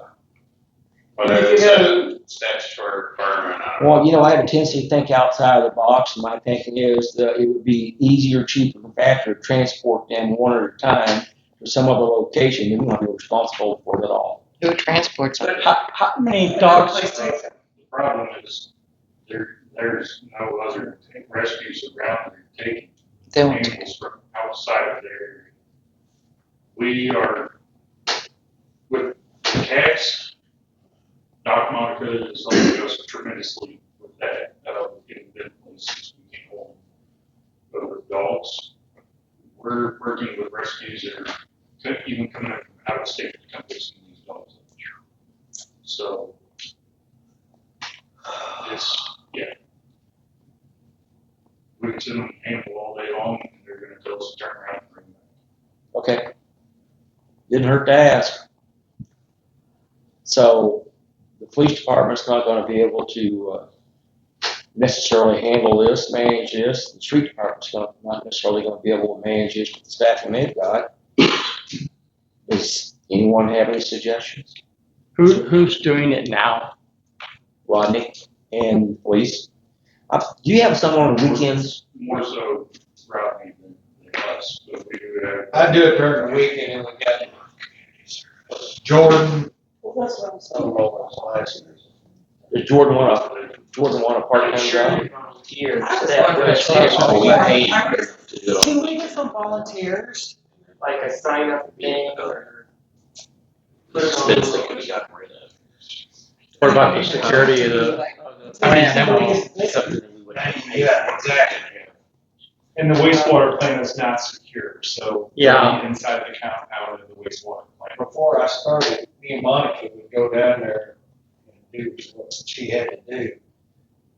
Whether it's a statutory requirement, I don't know. Well, I have a tendency to think outside of the box, and my thinking is that it would be easier, cheaper, and faster to transport them one at a time to some other location, and we don't be responsible for it at all. Who transports them? How many dogs? The problem is, there's no other rescues around there taking They won't. animals from outside of their area. We are, with cats, Doc Monica is helping us tremendously with that, getting them places we can hold. But with dogs, we're working with rescues that are even coming from out of state to come visit these dogs. So, we can send them an animal all day long, and they're gonna tell us to turn around and bring them back. Okay? Didn't hurt to ask. So, the police department's not gonna be able to, necessarily handle this, manage this. The street department's not necessarily gonna be able to manage this with the staffing they've got. Does anyone have any suggestions? Who's doing it now? Rodney and police? Do you have someone on the weekends? More so Rodney than us, but we do have. I do it during the weekend and we got Jordan. Well, that's what I'm I saying. don't know what his license is. Does Jordan want a part-time job? Volunteers. I was that wondering, would start Oh, we with, paid I was- to do it. Can we get some volunteers? like a sign up thing or. Put It's them been on. something we got rid of. What about the security of the? I mean, that Something that we would have to pay. Yeah, exactly. And the wastewater plant is not secure, so. Yeah. Inside the count, out of the wastewater plant. Before I started, me and Monica would go down there and do what she had to do.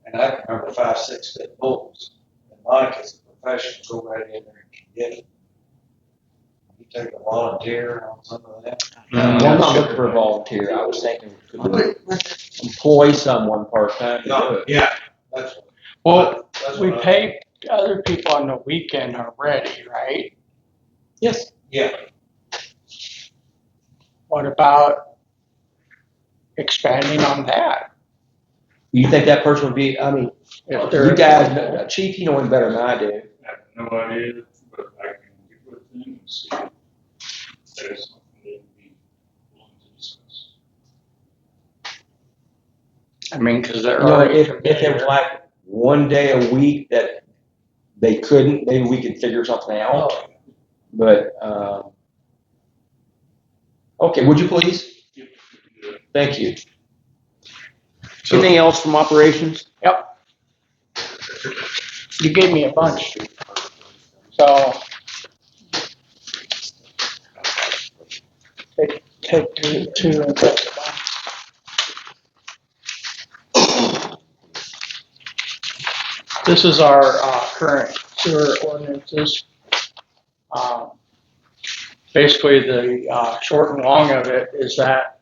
And I can remember 5, 6 foot bulls. And Monica's a professional, go right in there and get it. You take a volunteer on some of that. Well, I'm not looking for a volunteer. I was thinking could we employ someone part-time to do it. Yeah, that's. Well, that's we what I- pay other people on the weekend already, right? Yes. Yeah, What about expanding on that? You think that person would be, I mean, If you they're guys, Chief, you know him better than I do. I have no idea, but I can get with them and see if there's something they'd be willing to discuss. I mean, because they're You know, already if it was familiar. like one day a week that they couldn't, maybe we could figure something out. Oh, But, okay, would you please? Thank you. Anything else from operations? Yep. You gave me a bunch. So take two and take the bunch. This is our current sewer ordinances. Basically, the short and long of it is that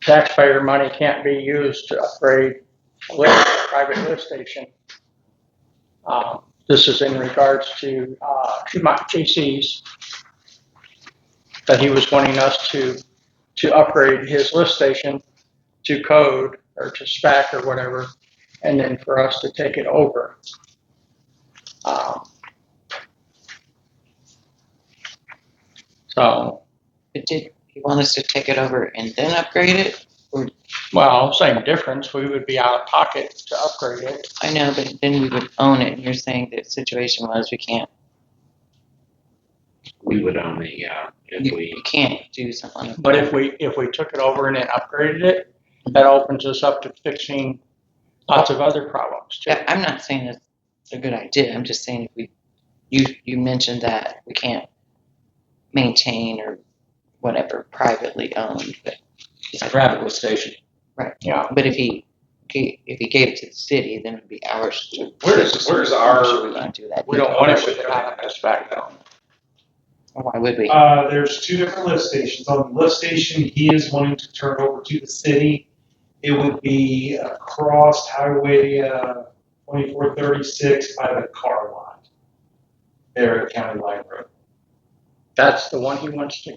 taxpayer money can't be used to upgrade a private lift station. This is in regards to JC's, that he was wanting us to upgrade his lift station to code or to spec or whatever, and then for us to take it over. So, But did you want us to take it over and then upgrade it? well, same difference. We would be out of pocket to upgrade it. I know, but then we would own it, and you're saying the situation was we can't. We would own it, yeah, if You we, can't do something like that. But if we took it over and then upgraded it, that opens us up to fixing lots of other problems too. I'm not saying it's a good idea. I'm just saying if you mentioned that we can't maintain or whatever privately owned, but It's a private lift station. right. Yeah. But if he gave it to the city, then it'd be ours to. Where's Why should our, we want to do that? We don't want to put it on a spec though. Why would we? There's two different lift stations. On the lift station, he is wanting to turn over to the city. It would be across Highway 2436 by the car lot there at County Line Road. That's the one he wants to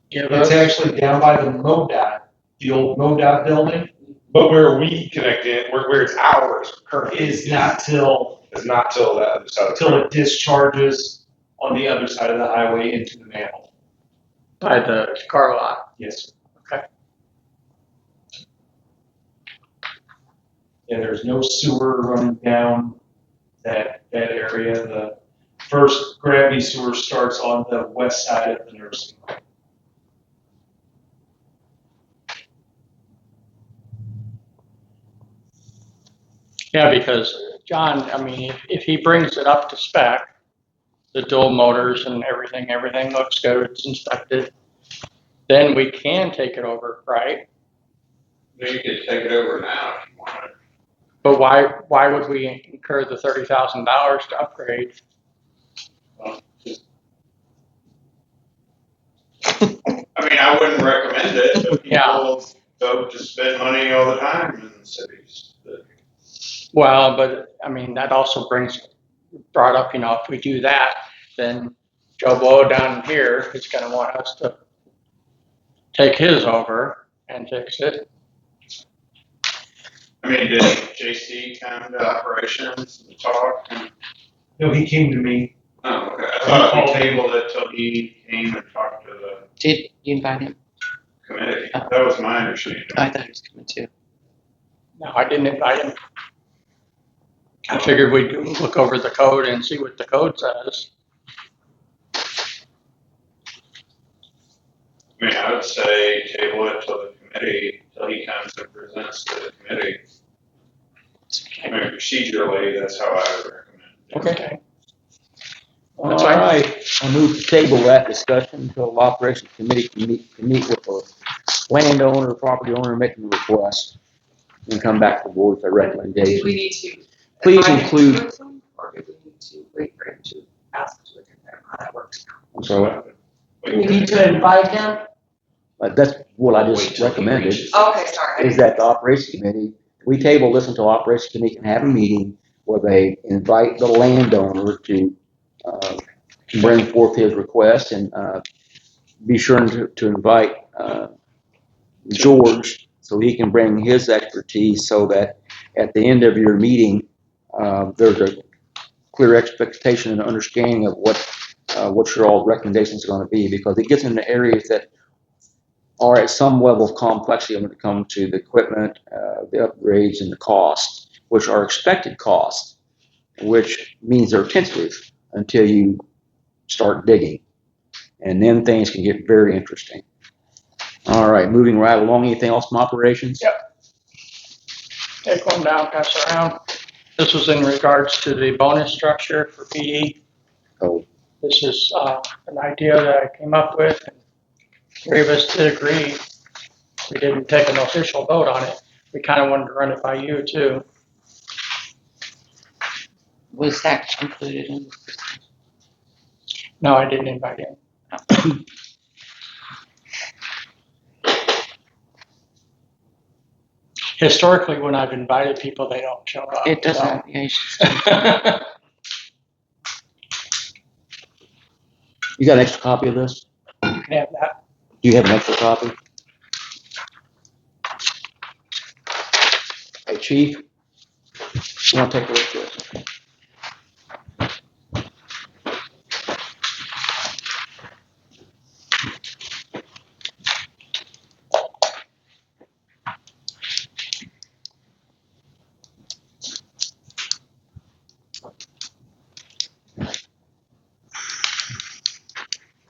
give It's us. actually down by the MoDOT, the old MoDOT building. but where we connect in, where it's ours currently. Is not till Is not till the other side. until it discharges on the other side of the highway into the manhole. By the car lot. Yes. Okay. Yeah, there's no sewer running down that area. The first gravity sewer starts on the west side of the nursing home. Yeah, because John, I mean, if he brings it up to spec, the dual motors and everything looks good, it's inspected, then we can take it over, right? You could take it over now if you wanted. But why would we incur the $30,000 to upgrade? I mean, I wouldn't recommend it, but Yeah. people vote to spend money all the time in the cities. Well, but I mean, that also brought up, if we do that, then Joe Blow down here is gonna want us to take his over and fix it. I mean, did JC come to operations and talk? No, he came to me. Oh, okay. I thought we tabled it till he came and talked to the Did you invite him? committee. Oh. That was my understanding. I thought he was coming too. No, I didn't invite him. I figured we'd look over the code and see what the code says. I mean, I would say table it till the committee, till he comes and presents to the committee. I mean, procedurally, that's how I would recommend it. Okay. All That's fine. right, I move to table that discussion until the operations committee can meet with the landowner, property owner making the request, and come back to the board with a Do we recommendation. need to? Please invite him to include- do it, or do we need to wait for him to ask to look at that, how that works? I'm sorry, We need to invite him. that's what I Wait just till he recommended, reaches- Okay, sorry. is that the operations committee, we table this until operations committee can have a meeting where they invite the landowner to bring forth his request, and be sure to invite George so he can bring his expertise, so that at the end of your meeting, there's clear expectation and understanding of what your all recommendations are going to be, because it gets into areas that are at some level of complexity when it comes to the equipment, the upgrades, and the costs, which are expected costs, which means they're tentative until you start digging. And then things can get very interesting. All right, moving right along. Anything else from operations? Yep. Take one down, pass it around. This was in regards to the bonus structure for PD. Oh. This is an idea that I came up with, and three of us did agree. We didn't take an official vote on it. We kind of wanted to run it by you too. Was that included in? No, I didn't invite him. Historically, when I've invited people, they don't show up. It doesn't. So. Yeah, you should. You got an extra copy of this? You can have that. Do you have an extra copy? Hey, Chief, you want to take a look at this?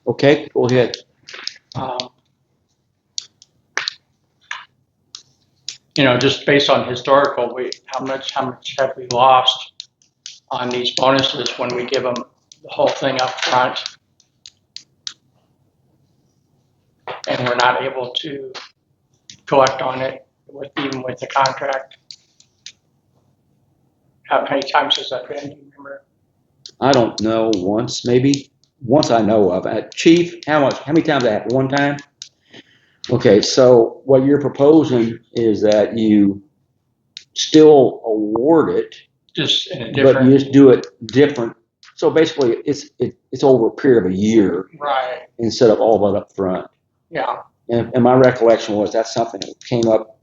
Okay, go ahead. Just based on historical, how much have we lost on these bonuses when we give them the whole thing up front, and we're not able to collect on it even with the contract? How many times has that been? Do you remember? I don't know, once maybe. Once I know of. Chief, how many times that happened? One time? Okay, so what you're proposing is that you still award it, Just in a but different. you just do it different. So basically, it's over a period of a year Right. instead of all of it up front. Yeah. And my recollection was that's something that came up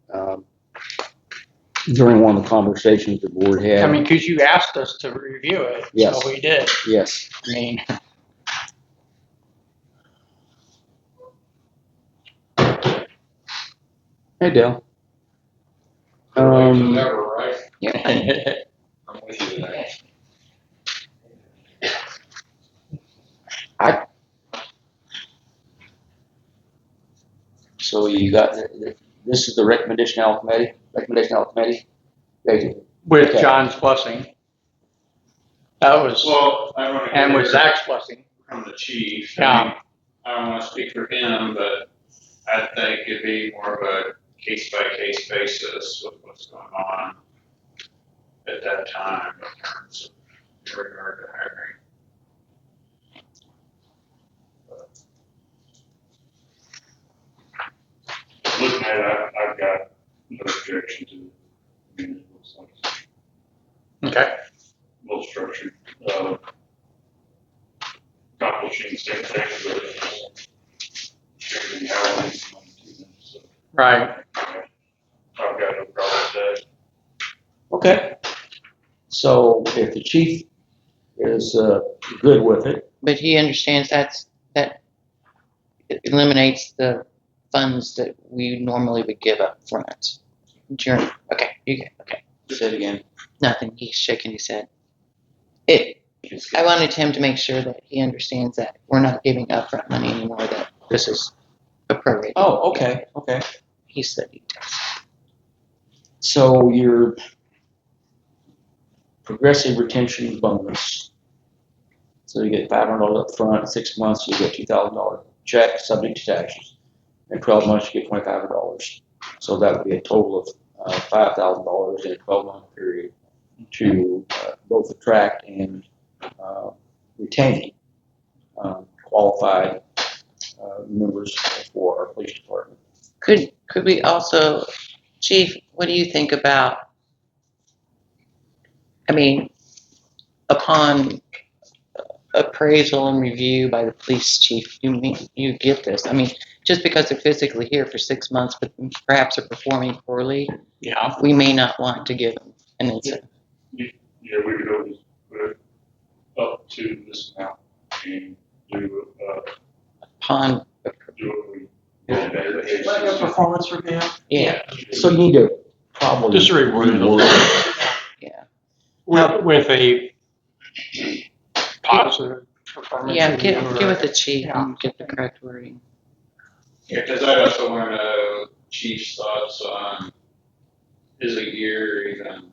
during one of the conversations the board had. I mean, because you asked us to review it, Yes. so we did. Yes. I mean. Hey, Dale. Never, right? I'm with you today. So you got, this is the recommendation out of committee? With Okay. John's blessing. That was, Well, I want to. and with Zach's blessing. From the chief. Yeah. I don't want to speak for him, but I think it'd be more of a case by case basis with what's going on at that time in terms of in regard to hiring. Looking at it, I've got no objection to it. I mean, it looks like Okay. well structured, accomplishing the same thing, but everything happens in 2 minutes. So Right. I've got no problem with that. Okay. So if the chief is good with it. But he understands that it eliminates the funds that we normally would give up front. Okay, okay. Say it again. Nothing. He's shaking his head. I wanted him to make sure that he understands that we're not giving upfront money anymore. That this is appropriate. Oh, okay, okay. He said he does. So your progressive retention bonus. So you get $500 up front, 6 months you get $2,000 check subject to taxes. In 12 months you get $2,500. So that would be a total of $5,000 in a 12-month period to both attract and retain qualified members for our police department. Could we also, Chief? What do you think about? I mean, upon appraisal and review by the police chief, you get this. I mean, just because they're physically here for 6 months, but perhaps are performing poorly, Yeah. we may not want to give them an incentive. Yeah, we could always put up to this amount and do, Upon, do what we. Like a performance review. yeah, So you need to probably. Just reword it a little bit. yeah. With a positive performance. Yeah, review get or- with the chief Yeah. and get the correct wording. Yeah, cause I also wanna know Chief's thoughts on, is a year even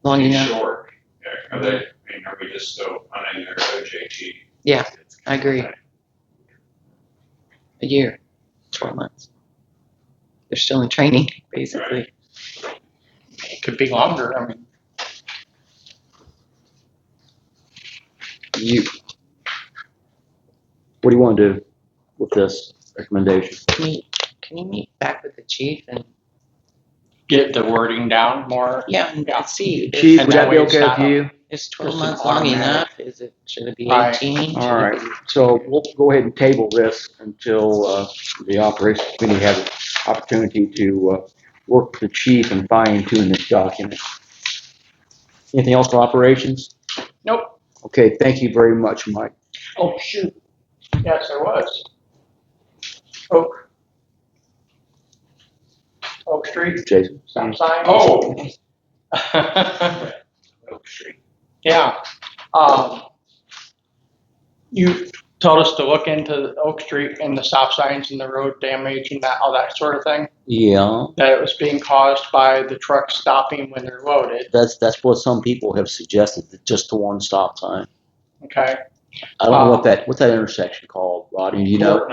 Long too enough. short? Yeah, are they, I mean, are we just still hunting their OJT? Yeah, I agree. A year, 12 months. They're still in training, basically. It could be longer, I mean. What do you want to do with this recommendation? Can you meet back with the chief and, Get the wording down more. yeah, and see, Chief, And would that that be way it's okay with not you? is 12 Just an months long automatic. enough? Should it be Right. 18? All right, so we'll go ahead and table this until the operations committee has an opportunity to work with the chief and fine tune this document. Anything else for operations? Nope. Okay, thank you very much, Mike. Oh, shoot. Yes, there was. Oak Street, Jason? stop sign. Oh. Oak Street. Yeah. You told us to look into Oak Street and the stop signs and the road damage and that, all that sort of thing. Yeah, That it was being caused by the trucks stopping when they're loaded. that's what some people have suggested, that just the one stop sign. Okay. I don't know what's that intersection called, Rodney, you know?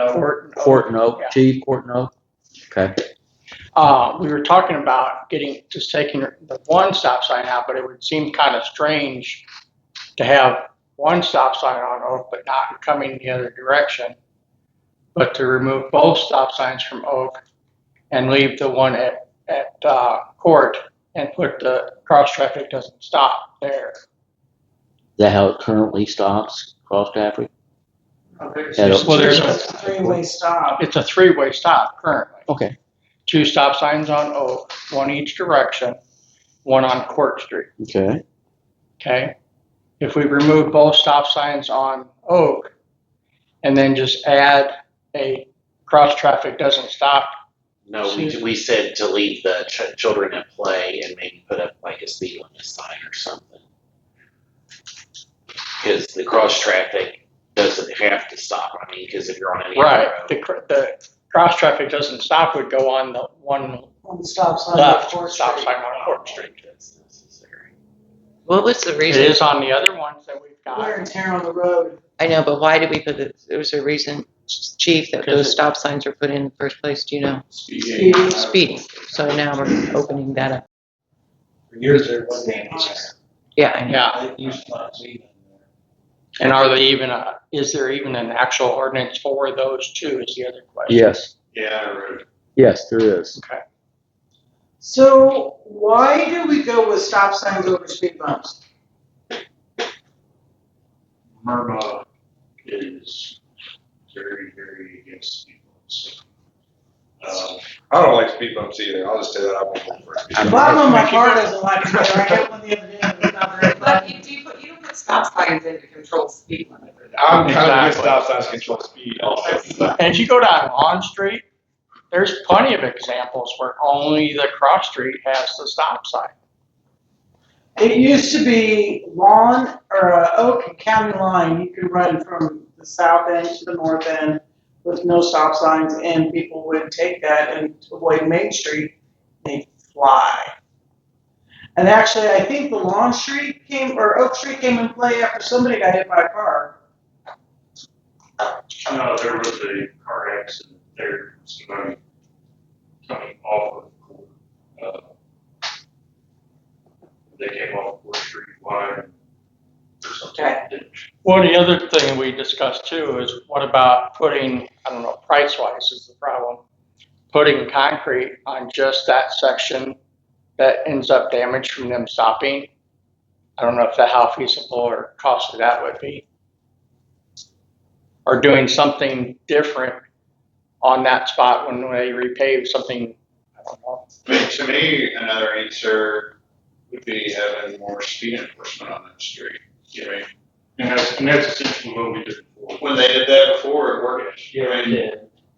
Court and Oak, Yeah. Chief, Court and Oak? Okay. We were talking about just taking the one stop sign out, but it would seem kind of strange to have one stop sign on Oak, but not coming the other direction. But to remove both stop signs from Oak and leave the one at Court and put the cross traffic doesn't stop there. Is that how it currently stops, cross traffic? There's There's a three-way stop. It's a three-way stop currently. Okay. 2 stop signs on Oak, one each direction, one on Court Street. Okay. Okay. If we remove both stop signs on Oak and then just add a cross traffic doesn't stop. No, we said to leave the children at play and maybe put up like a speed limit sign or something. Because the cross traffic doesn't have to stop. I mean, because if you're on any Right. other road. The cross traffic doesn't stop would go on the one On the stop sign on left Court stop Street. sign on Court Street. That's necessary. What was the It reason? is on the other ones that we've Wear got. and tear on the road. I know, but why did we put it? There was a reason, chief, that Because those stop signs were put in the first place. Do you know? Speeding. Speeding. So now we're opening that up. For years there wasn't any there. Yeah, I know. Yeah. They used to not see them there. And are they even, is there even an actual ordinance for those two is the other question. Yes, Yeah, I wrote it. yes, there is. Okay. So why do we go with stop signs over speed bumps? Murmah is very, very against speed bumps. I don't like speed bumps either. I'll just say that I won't vote for a speed The bump. bottom of my car doesn't like it either. I hit one the other day and it's not very But fun. you don't put stop signs in to control speed limit. I'm kind of against Exactly. stop signs control speed also. And if you go down Lawn Street, there's plenty of examples where only the cross street has the stop sign. It used to be lawn or Oak and County line. You could run from the south end to the north end with no stop signs, and people would take that and avoid Main Street. They fly. And actually, I think the Lawn Street Oak Street came in play after somebody got hit by a car. No, there was a car accident there, somebody coming off of, they came off Fourth Street line or something. Well, the other thing we discussed too is what about putting, I don't know, price wise is the problem, putting concrete on just that section that ends up damaged from them stopping. I don't know if that how feasible or costly that would be. Or doing something different on that spot when they repave something, I don't know. I mean, to me, another answer would be having more speed enforcement on that street. You know, And that's essentially what we did before. When they did that before, it worked. Yeah, I we mean, did.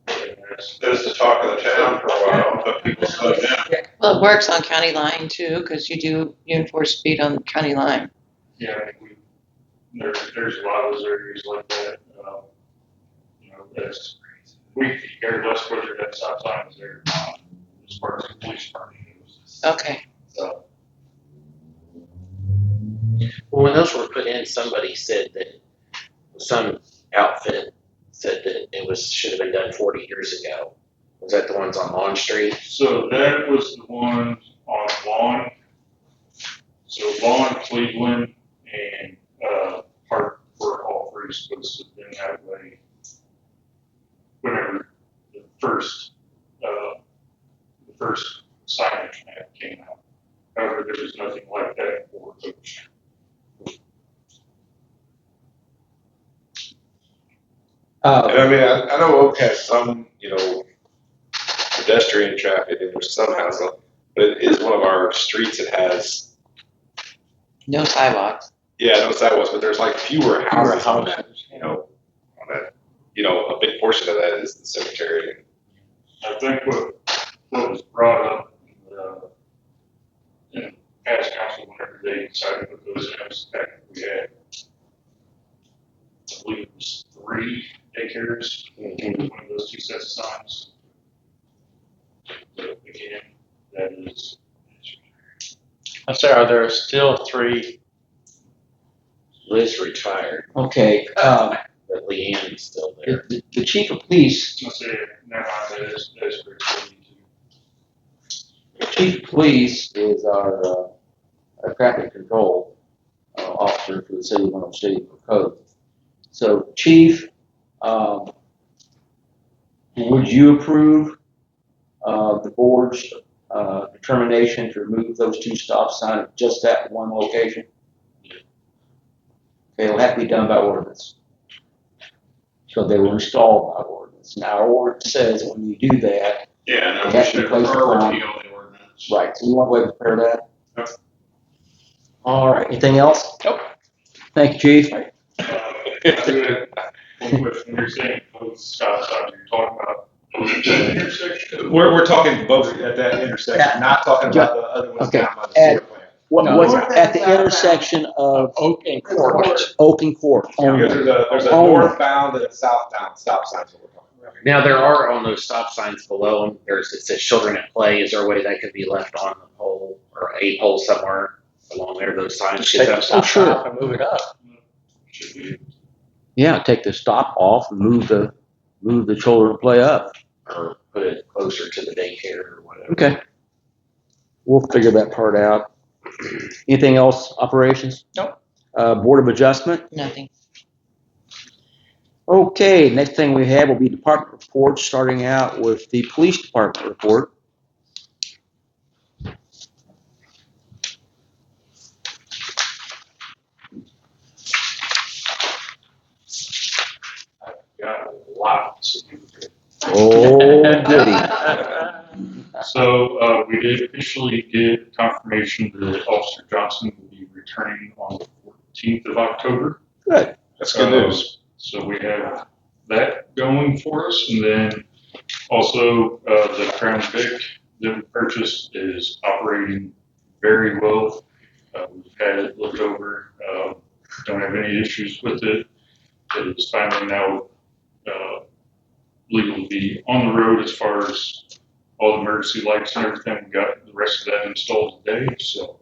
it was the talk of the town for a while, but people slowed down. Well, it works on county line too, because you enforce speed on county line. Yeah, I think there's a lot of those areas like that. You know, that's, we care less whether that stop sign is there or not, as far as the police department goes. Okay. So, Well, when those were put in, somebody said that some outfit said that should have been done 40 years ago. Was that the ones on Lawn Street? so that was the one on Lawn. So Lawn, Cleveland, and, Hartford, all three supposed to have been that way. Whenever the first signage map came out. However, there was nothing like that for Coach. And I mean, I know Oak has some, pedestrian traffic, and there's some has them, but it is one of our streets that has, No sidewalks. yeah, no sidewalks, but there's like fewer houses on that, on that, a big portion of that is the cemetery. I think what was brought up in past council whenever they decided to put those in, was the fact that we had, I believe it was 3 daycares in one of those 2 sets of signs. But again, that is. I say, are there still 3? Liz retired, Okay, but Leanne is still there. the chief of police, Let's say, never mind, that is very easy the chief of police is our traffic control officer for the city of Monroe City for code. So, chief, would you approve the board's determination to remove those 2 stop signs at just that one location? Okay, it'll have to be done by ordinance. So they were installed by ordinance. Now, our ordinance says when you do that, Yeah, no, It we has to should be placed or upon- repeal the ordinance. right, so you want to prepare that? Yep. All right, anything else? Nope. Thank you, chief. One question, you're saying those stop signs you're talking about, the intersection? We're talking both at that intersection, not talking about the other ones Okay. down by the At- sewer plant. What's North and at the southbound. intersection of Oak and Court. Oak and Court only? Because there's a Only. northbound and a southbound stop signs that we're talking about. Now, there are on those stop signs below them, it says children at play. Is there a way that could be left on the pole or a pole somewhere along there, those signs? Just take the stop sure. sign off and move it up. Should be. Yeah, take the stop off and move the children to play up. Or put it closer to the daycare or whatever. Okay. We'll figure that part out. Anything else, operations? Nope. Board of Adjustment? Nothing. Okay, next thing we have will be department reports, starting out with the police department report. Got a lot to do. Oh, goody. So, we did officially get confirmation that Officer Johnson will be returning on the 14th of October. Good. That's good news. So we have that going for us, and then also, the Crown Vic that we purchased is operating very well. We've had it looked over, don't have any issues with it. It is finally now, legal to be on the road as far as all the emergency lights and everything. We got the rest of that installed today, so,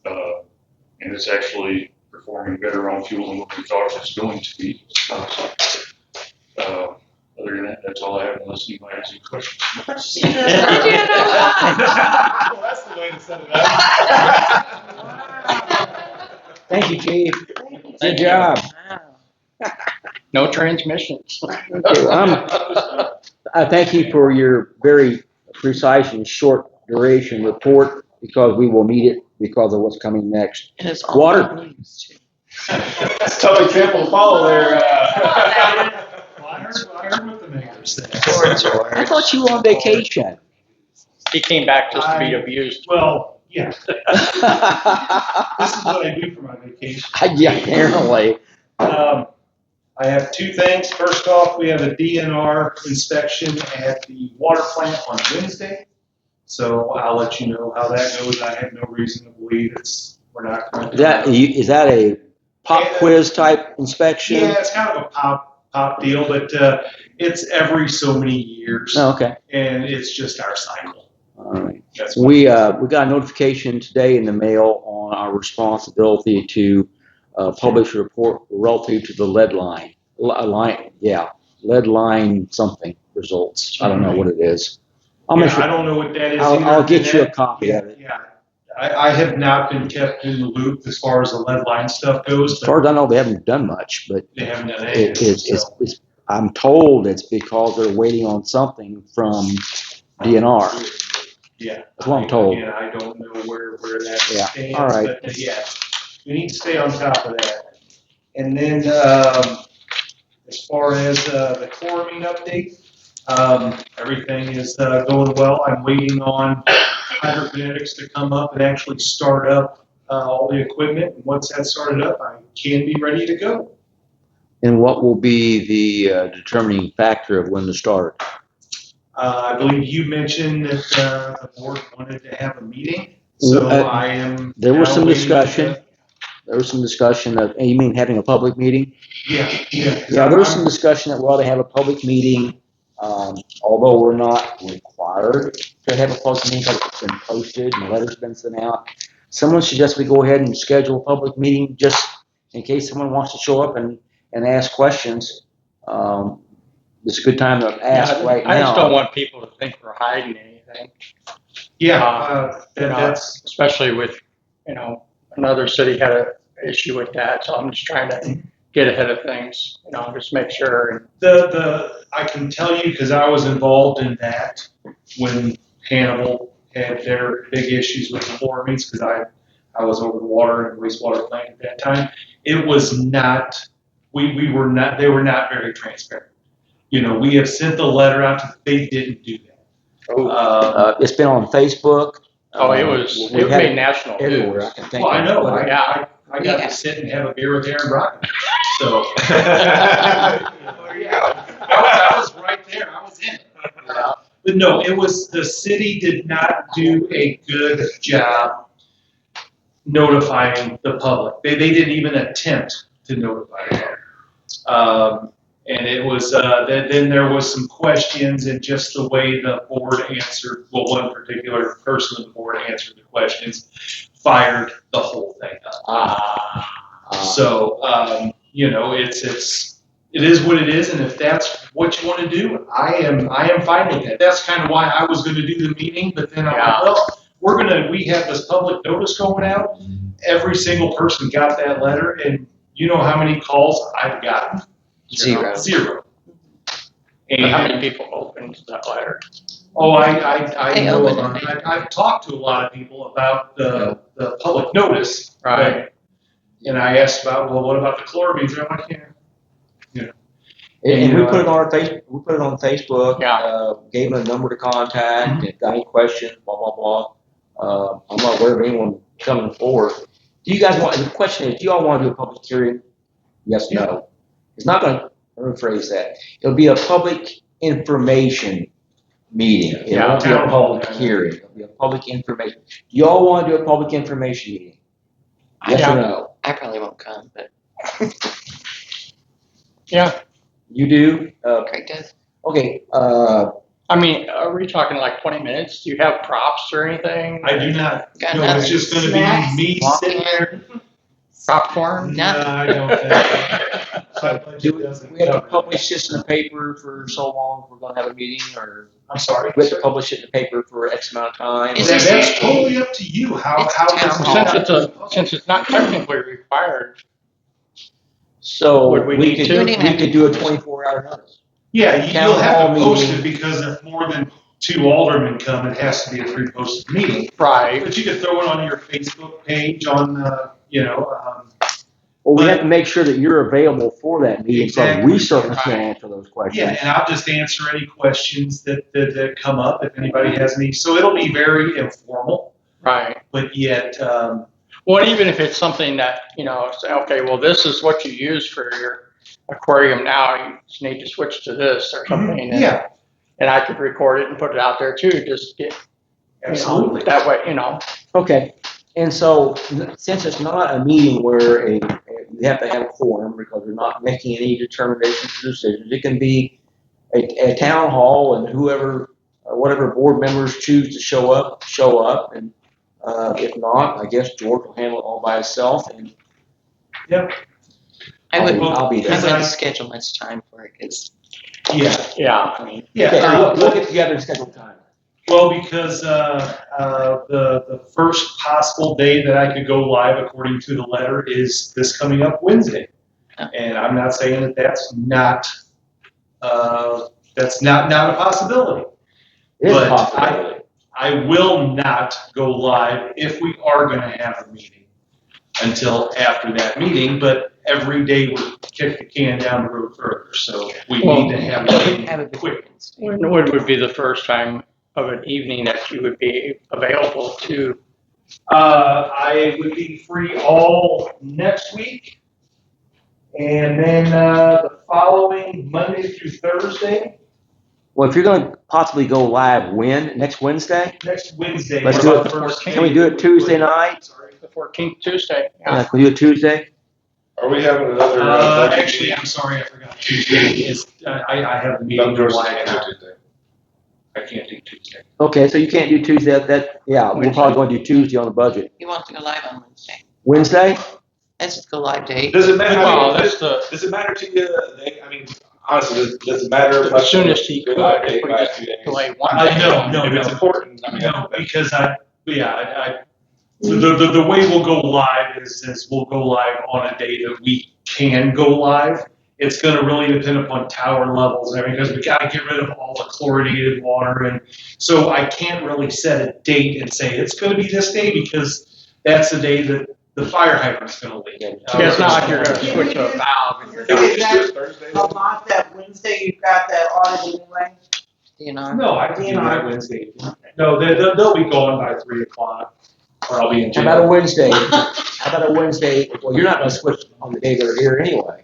and it's actually performing better on fuel than what we thought it was going to be. Other than that, that's all I have unless anybody has any questions. Well, that's the way to set it up. Thank you, chief. Good job. No transmissions. Okay, I thank you for your very precise and short duration report, because we will need it because of what's coming next. And it's all Water. good news, too. That's totally example to follow there. I heard what the mayor's saying. I thought you were on vacation. He came back just to be abused. Well, Yeah, this is what I do for my vacation. Yeah, apparently. I have two things. First off, we have a DNR inspection at the water plant on Wednesday. So I'll let you know how that goes. I have no reason to believe we're not going to. Is that a pop quiz type inspection? Yeah, it's kind of a pop deal, but it's every so many years. Oh, okay. And it's just our cycle. All right. That's We got a notification today in the mail on our responsibility to publish a report relative to the lead line. Lead line something results. I don't know what it is. I don't know what that is either. I'll get you a copy of it. Yeah. I have not been kept in the loop as far as the lead line stuff goes. As far as I know, they haven't done much, but they haven't done anything. I'm told it's because they're waiting on something from DNR. Yeah. That's what I'm told. Again, I don't know where that stands. All right. But we need to stay on top of that. And then as far as the chloramine update, everything is going well. I'm waiting on hydrokinetics to come up and actually start up all the equipment. And once that's started up, I can be ready to go. And what will be the determining factor of when to start? I believe you mentioned that the board wanted to have a meeting, so I am. There was some discussion. There was some discussion of, you mean having a public meeting? Yeah. There was some discussion that we ought to have a public meeting, although we're not required to have a public meeting because it's been posted and the letter's been sent out. Someone suggested we go ahead and schedule a public meeting just in case someone wants to show up and ask questions. It's a good time to ask right now. I just don't want people to think we're hiding anything. That's especially with, another city had an issue with that, so I'm just trying to get ahead of things, just make sure. I can tell you, because I was involved in that when Hannibal had their big issues with chloramines, because I was over the water and wastewater plant at that time. It was not, they were not very transparent. We have sent the letter out, they didn't do that. It's been on Facebook. It made national everywhere. news. I can think Well, I know. Yeah. I got to sit and have a beer with Aaron Brockman. So I was right there. I was in it. But no, the city did not do a good job notifying the public. They didn't even attempt to notify the public. And it was, then there was some questions and just the way the board answered, one particular person on the board answered the questions, fired the whole thing up. So, it is what it is, and if that's what you want to do, I am fine with that. That's kind of why I was going to do the meeting, but then I'm like, well, we have this public notice going out. Every single person got that letter, and you know how many calls I've gotten? Zero. And how many people opened that letter? Oh, I know. I've talked to a lot of people about the public notice. Right. And I asked about, what about the chloramines? I'm like, And we put it on our Facebook. We put it on Facebook. Yeah. Gave them a number to contact. If got any questions, blah blah blah. I'm not aware of anyone coming forward. Do you guys want? The question is, do you all want to do a public hearing? Yes, no. It's not going to. Let me rephrase that. It'll be a public information meeting. It won't be a public hearing. It'll be a public information. Do you all want to do a public information meeting? Yes or no? I probably won't come, but Yeah. You do? Craig does. Okay. I mean, are we talking like 20 minutes? Do you have props or anything? I do not. Got No, nothing. it's just going to be me sitting there. Popcorn? No, I don't think. We have to publish this in the paper for so long. We're going to have a meeting, or I'm sorry. we have to publish it in the paper for X amount of time. Is That's totally up to you. How Since it's not technically required. So Would we need to? we could do a 24-hour notice. Yeah, you'll have Town to hall post meeting. it because if more than 2 aldermen come, it has to be a pre-posted meeting. Right. But you could throw it on your Facebook page on, Well, we have to make sure that you're available for that meeting, so Exactly. we certainly can answer those questions. yeah, and I'll just answer any questions that come up if anybody has any. So it'll be very informal. Right. but yet, Well, even if it's something that, say, okay, well, this is what you use for your aquarium now, you just need to switch to this or something. And, yeah, and I could record it and put it out there too, just get, absolutely. that way, Okay, and so since it's not a meeting where we have to have a quorum because we're not making any determinations or decisions, it can be a town hall and whatever board members choose to show up, and if not, I guess George will handle it all by himself, and I would, I'll be I there. wouldn't schedule much time for it, because Yeah, I mean, yeah. Okay, we'll get together and schedule time. Well, because the first possible day that I could go live, according to the letter, is this coming up Wednesday. Oh. And I'm not saying that that's not not a possibility. It is a But possibility. I will not go live if we are going to have a meeting until after that meeting. But every day we kick the can down the road further, so we need to have it quick. when would be the first time of an evening that you would be available to? I would be free all next week, and then the following Monday through Thursday. Well, if you're going to possibly go live next Wednesday? Next Wednesday. Let's what do about it. the first Can we do it Tuesday night? The 14th Tuesday. Yeah, can we do it Tuesday? Are we having another? Actually, I'm sorry, I forgot. Tuesday is, I have a meeting. George July. can't do Tuesday. I can't do Tuesday. Okay, so you can't do Tuesday. We're probably going to do Tuesday on the budget. you want to go live on Wednesday. Wednesday? That's just go live date. Does it matter? Well, Does it matter to you? I mean, honestly, does it matter? The soonest he could, Like, if we by just 2 days? delay one day. No, If it's important, I mean, No, because the way we'll go live is we'll go live on a day that we can go live. It's going to really depend upon tower levels and everything, because we got to get rid of all the chlorinated water, and so I can't really set a date and say it's going to be this day, because that's the day that the fire hydrant's going to leak. It's not like you're going to switch a valve and you're Can we Is just do that it Thursday? a lot that Wednesday you've got that audit anyway? DNR. No, I can do that Wednesday. No, they'll be gone by 3 o'clock, or I'll be in How about a jail. Wednesday? Well, you're not going to switch on the day they're here anyway.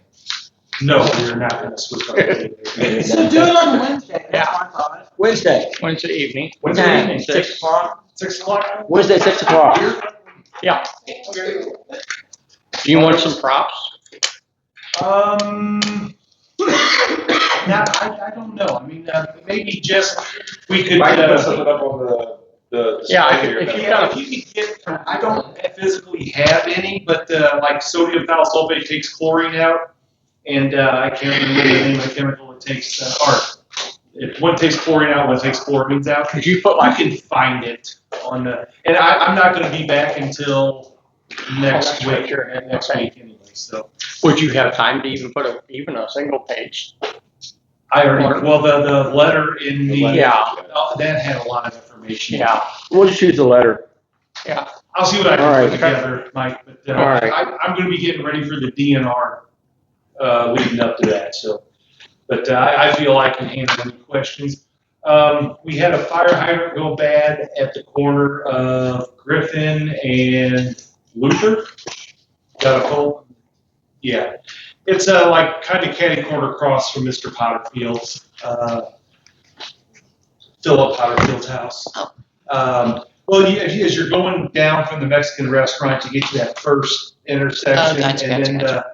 No, we're not going to switch on the day. So do it on Wednesday, that's my thought. Wednesday. Wednesday evening. What time? Evening, 6 o'clock? 6 o'clock? Wednesday, 6 o'clock. Yeah. Do you want some props? Now, I don't know. I mean, maybe just, we could. I can put something up on the. Yeah, display here. if you Yeah, got if you could get, I don't physically have any, but like sodium thiosulfate takes chlorine out, and I can't remember the name of the chemical it takes, if one takes chlorine out, one takes chloramines out. Could you put I like, can find it on the, and I'm not gonna be back until next right, week, sure, next week anyway, so. would you have time to even put even a single page? I already, well, the letter in the. Yeah. That had a lot of information. Yeah. We'll just use the letter. Yeah. I'll see what I All can right. put together, Mike, but All right. I'm gonna be getting ready for the DNR, leading up to that, so. But I feel I can handle any questions. We had a fire hydrant go bad at the corner of Griffin and Luther. Got a phone? Yeah. It's like kind of catty corner across from Mr. Potterfield's, Philip Potterfield's house. Well, as you're going down from the Mexican restaurant, you get to that first intersection, Gotcha, and then gotcha.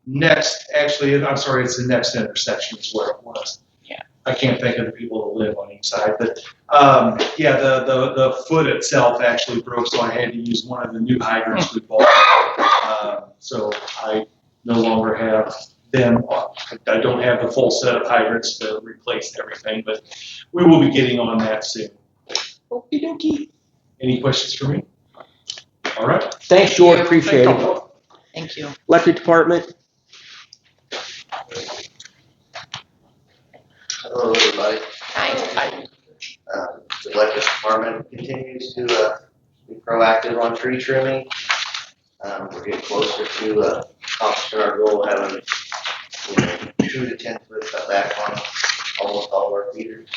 I'm sorry, it's the next intersection is where it was. Yeah. I can't think of the people that live on each side, but yeah, the foot itself actually broke, so I had to use one of the new hydrants we bought. So I no longer have them. I don't have the full set of hydrants to replace everything, but we will be getting on that soon. Okie dokie. Any questions for me? All right. Thanks, George. Appreciate it. Thank you. Electric department. Hello, everybody. Hi. The electric department continues to be proactive on tree trimming. We're getting closer to accomplishing our goal of having 2 to 10 foot cut back on almost all of our feeders.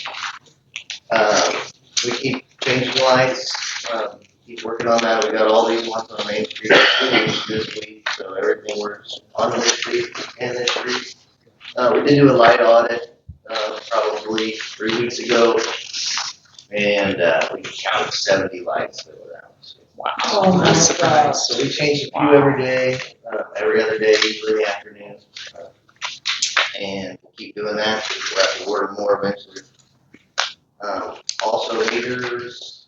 We keep changing lights. keep working on that. We got all these ones on Main Street this week, so everything works on this street and this street. We did do a light audit, probably 3 weeks ago, and, we counted 70 lights that were out. So, Oh my That's surprised. so we change a few every day, every other day, usually in the afternoon. And we'll keep doing that. We'll have to order more eventually. Also meters,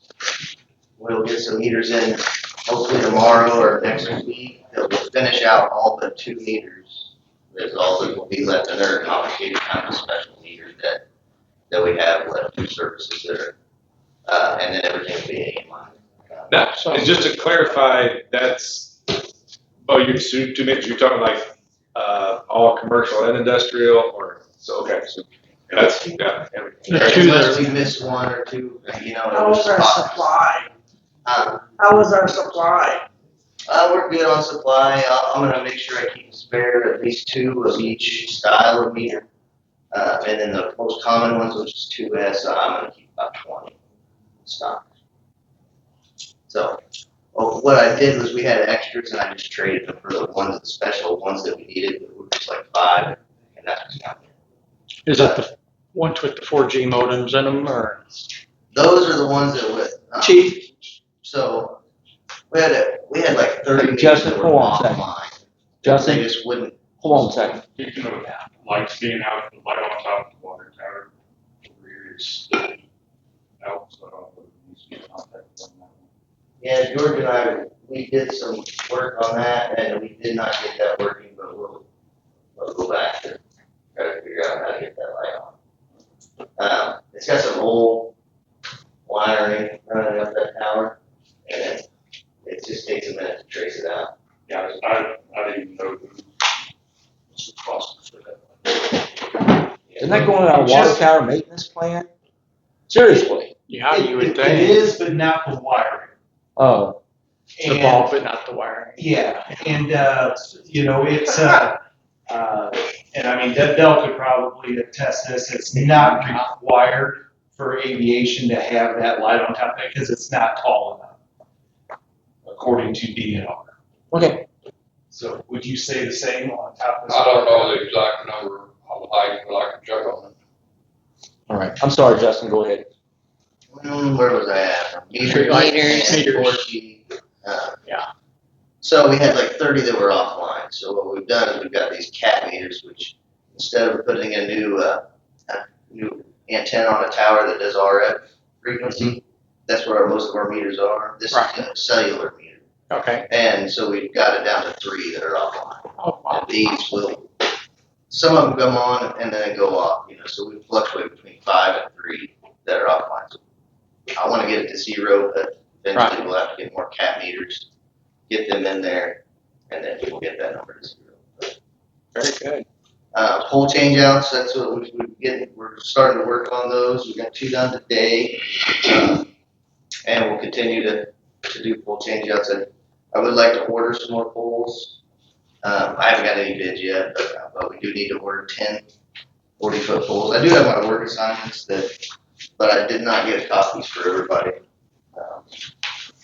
we'll get some meters in hopefully tomorrow or next week. We'll finish out all but 2 meters. There's all that will be left, and they're complicated kind of special meters that we have left, 2 services there. And then everything will be AMI. Now, and just to clarify, that's, oh, you, so 2 minutes, you're talking like, all commercial and industrial, or, so, okay, so that's, yeah, everything. Unless we miss 1 or 2, you know. How was our supply? How was our supply? We're good on supply. I'm gonna make sure I keep a spare at least 2 of each style of meter. And then the most common ones, which is 2S, I'm gonna keep about 20 in stock. So, what I did was we had extras and I just traded them for the ones, the special ones that we needed, that were just like 5, and that's what's coming. Is that the ones with the 4G modems in them, or? Those are the ones that would, Chief, so, we had like 30 meters Justin, that were hold on a second. offline. Justin, They just wouldn't. hold on a second. Speaking of lights being out, the light on top of the water tower over here is out, so it needs to be contacted on that one. Yeah, George and I, we did some work on that, and we did not get that working, but we'll go back to try to figure out how to get that light on. It's got some old wiring running up that tower, and it just takes a minute to trace it out. Yeah, I didn't even know who was responsible for that. Isn't that going on a water tower maintenance plan? Seriously? Yeah, you would It think. is, but not the wiring. Oh, The And- bulb, but not the wiring. Yeah, and, you know, it's, and I mean, Dell could probably attest this, it's not required for aviation to have that light on top of it, because it's not tall enough, according to DNR. okay. So would you say the same on top of this? I don't know the exact number of the height, but I can check on it. All right. I'm sorry, Justin. Go ahead. Where was I at? Meters. And 4G. Yeah. So we had like 30 that were offline. So what we've done is we've got these cat meters, which instead of putting a new antenna on a tower that does RF frequency, that's where most of our meters are. This is a cellular meter. Okay. And so we've got it down to 3 that are offline. Oh, wow. And these will, some of them come on and then go off, you know, so we fluctuate between 5 and 3 that are offline. So I want to get it to 0, but eventually we'll have to get more cat meters, get them in there, and then we'll get that number to 0. But, Very good. pole change outs, that's what we're starting to work on those. We got 2 done today. And we'll continue to do pole change outs. I would like to order some more poles. I haven't got any bids yet, but we do need to order 10 40-foot poles. I do have my work assignments but I did not get copies for everybody.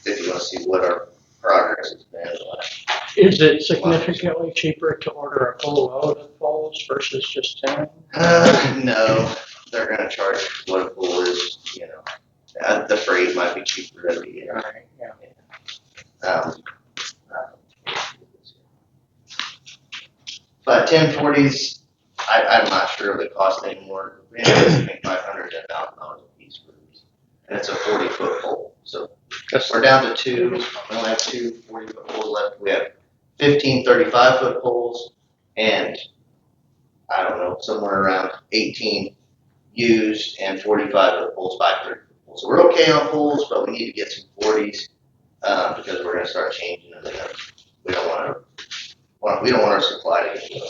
If you want to see what our progress has been. Is it significantly cheaper to order a full load of poles versus just 10? No, they're gonna charge what a pole is, you know. The freight might be cheaper every year. Right, yeah. But 1040s, I'm not sure of the cost anymore. It's between $500 to $1,000 a piece for these. And it's a 40-foot pole. So we're down to 2. We only have 2 40-foot poles left. We have 15 35-foot poles and I don't know, somewhere around 18 used and 45-foot poles, 500-foot poles. So we're okay on poles, but we need to get some 40s because we're going to start changing them. We don't want our supply to get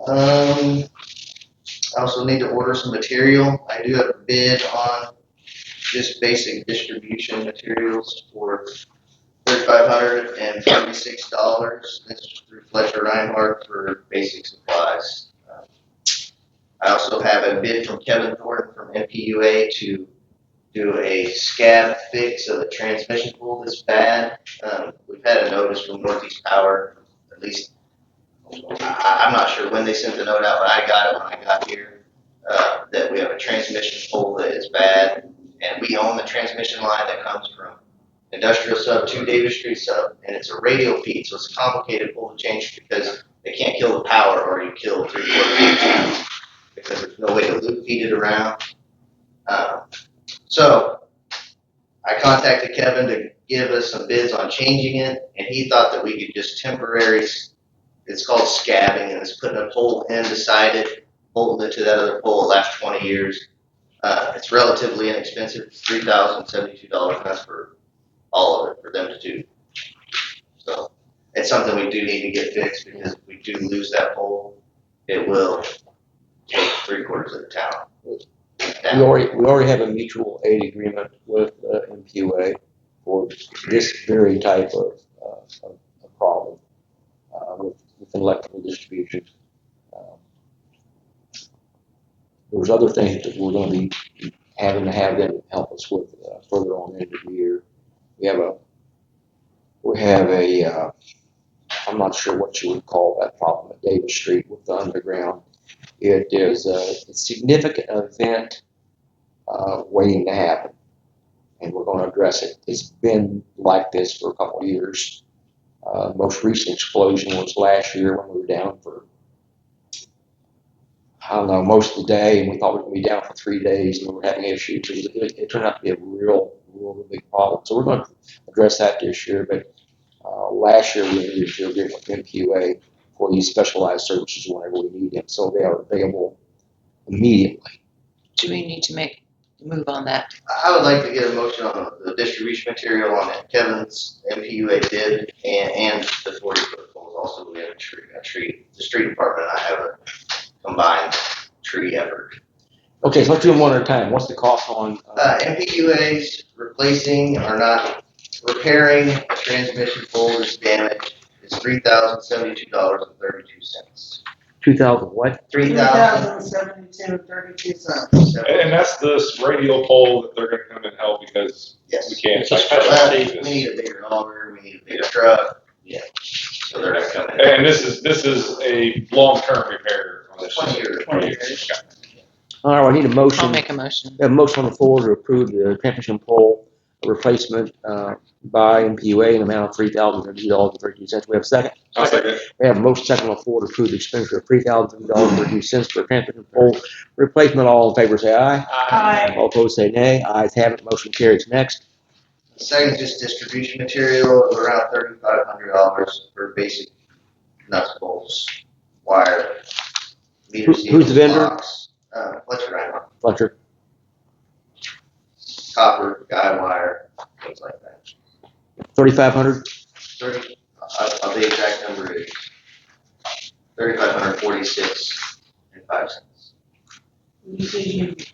low. I also need to order some material. I do have a bid on just basic distribution materials for $3,536. This is through Fletcher Reinhardt for basic supplies. I also have a bid from Kevin Thornton from MPUA to do a scab fix of a transmission pole that's bad. We've had a notice from Northeast Power, at least, I'm not sure when they sent the note out, but I got it when I got here, that we have a transmission pole that is bad, and we own the transmission line that comes from Industrial Sub to Davis Street Sub, and it's a radial feed, so it's a complicated pole to change because they can't kill the power or you kill 3/4 of the town because there's no way to loop feed it around. So I contacted Kevin to give us some bids on changing it, and he thought that we could just it's called scabbing, and it's putting a pole end beside it, bolting it to that other pole. It lasts 20 years. It's relatively inexpensive. It's $3,072, and that's for all of it for them to do. So it's something we do need to get fixed because if we do lose that pole, it will take 3/4 of the town. We already have a mutual aid agreement with MQA for this very type of problem with electrical distribution. There's other things that we're going to be having to have them help us with further on the end of the year. We have a I'm not sure what you would call that problem at Davis Street with the underground. It is a significant event waiting to happen, and we're going to address it. It's been like this for a couple of years. Most recent explosion was last year when we were down for, I don't know, most of the day, and we thought we were going to be down for 3 days, and we were having issues. It turned out to be a real big problem. So we're going to address that this year, but last year we entered into agreement with MQA for these specialized services whenever we need them, so they are available immediately. Do we need to make a move on that? I would like to get a motion on the distribution material on it. Kevin's MPUA bid and the 40-foot poles. Also, we have a tree. The street department and I have a combined tree effort. Okay, so let's do them one at a time. What's the cost on? MPUA's replacing or not repairing a transmission pole that's damaged is $3,072.32. 2,000 what? $3,072.32. And that's this radial pole that they're gonna come and help because Yes. we can't. It's a specialty. We need a bigger auger, we need a bigger truck. Yeah. So they're gonna come in. And this is a long-term repair on this. 20 years. 20 years. Okay. All right, I need a motion. I'll make a motion. We have a motion on the floor to approve the transmission pole replacement by MPUA in the amount of $3,032.32. We have a second. I'll second it. We have a motion second on the floor to approve the expenditure of $3,032.32 for transmission pole replacement. All in favor say aye. Aye. All opposed say nay. Ayes have it. Motion carries. Next. Second is just distribution material of around $3,500 for basic nuts, bolts, wire. meter Who's the vendor? box, Fletcher Reinhardt, Fletcher. copper, guide wire, things like that. 3,500. 30, the exact number is $3,546.05.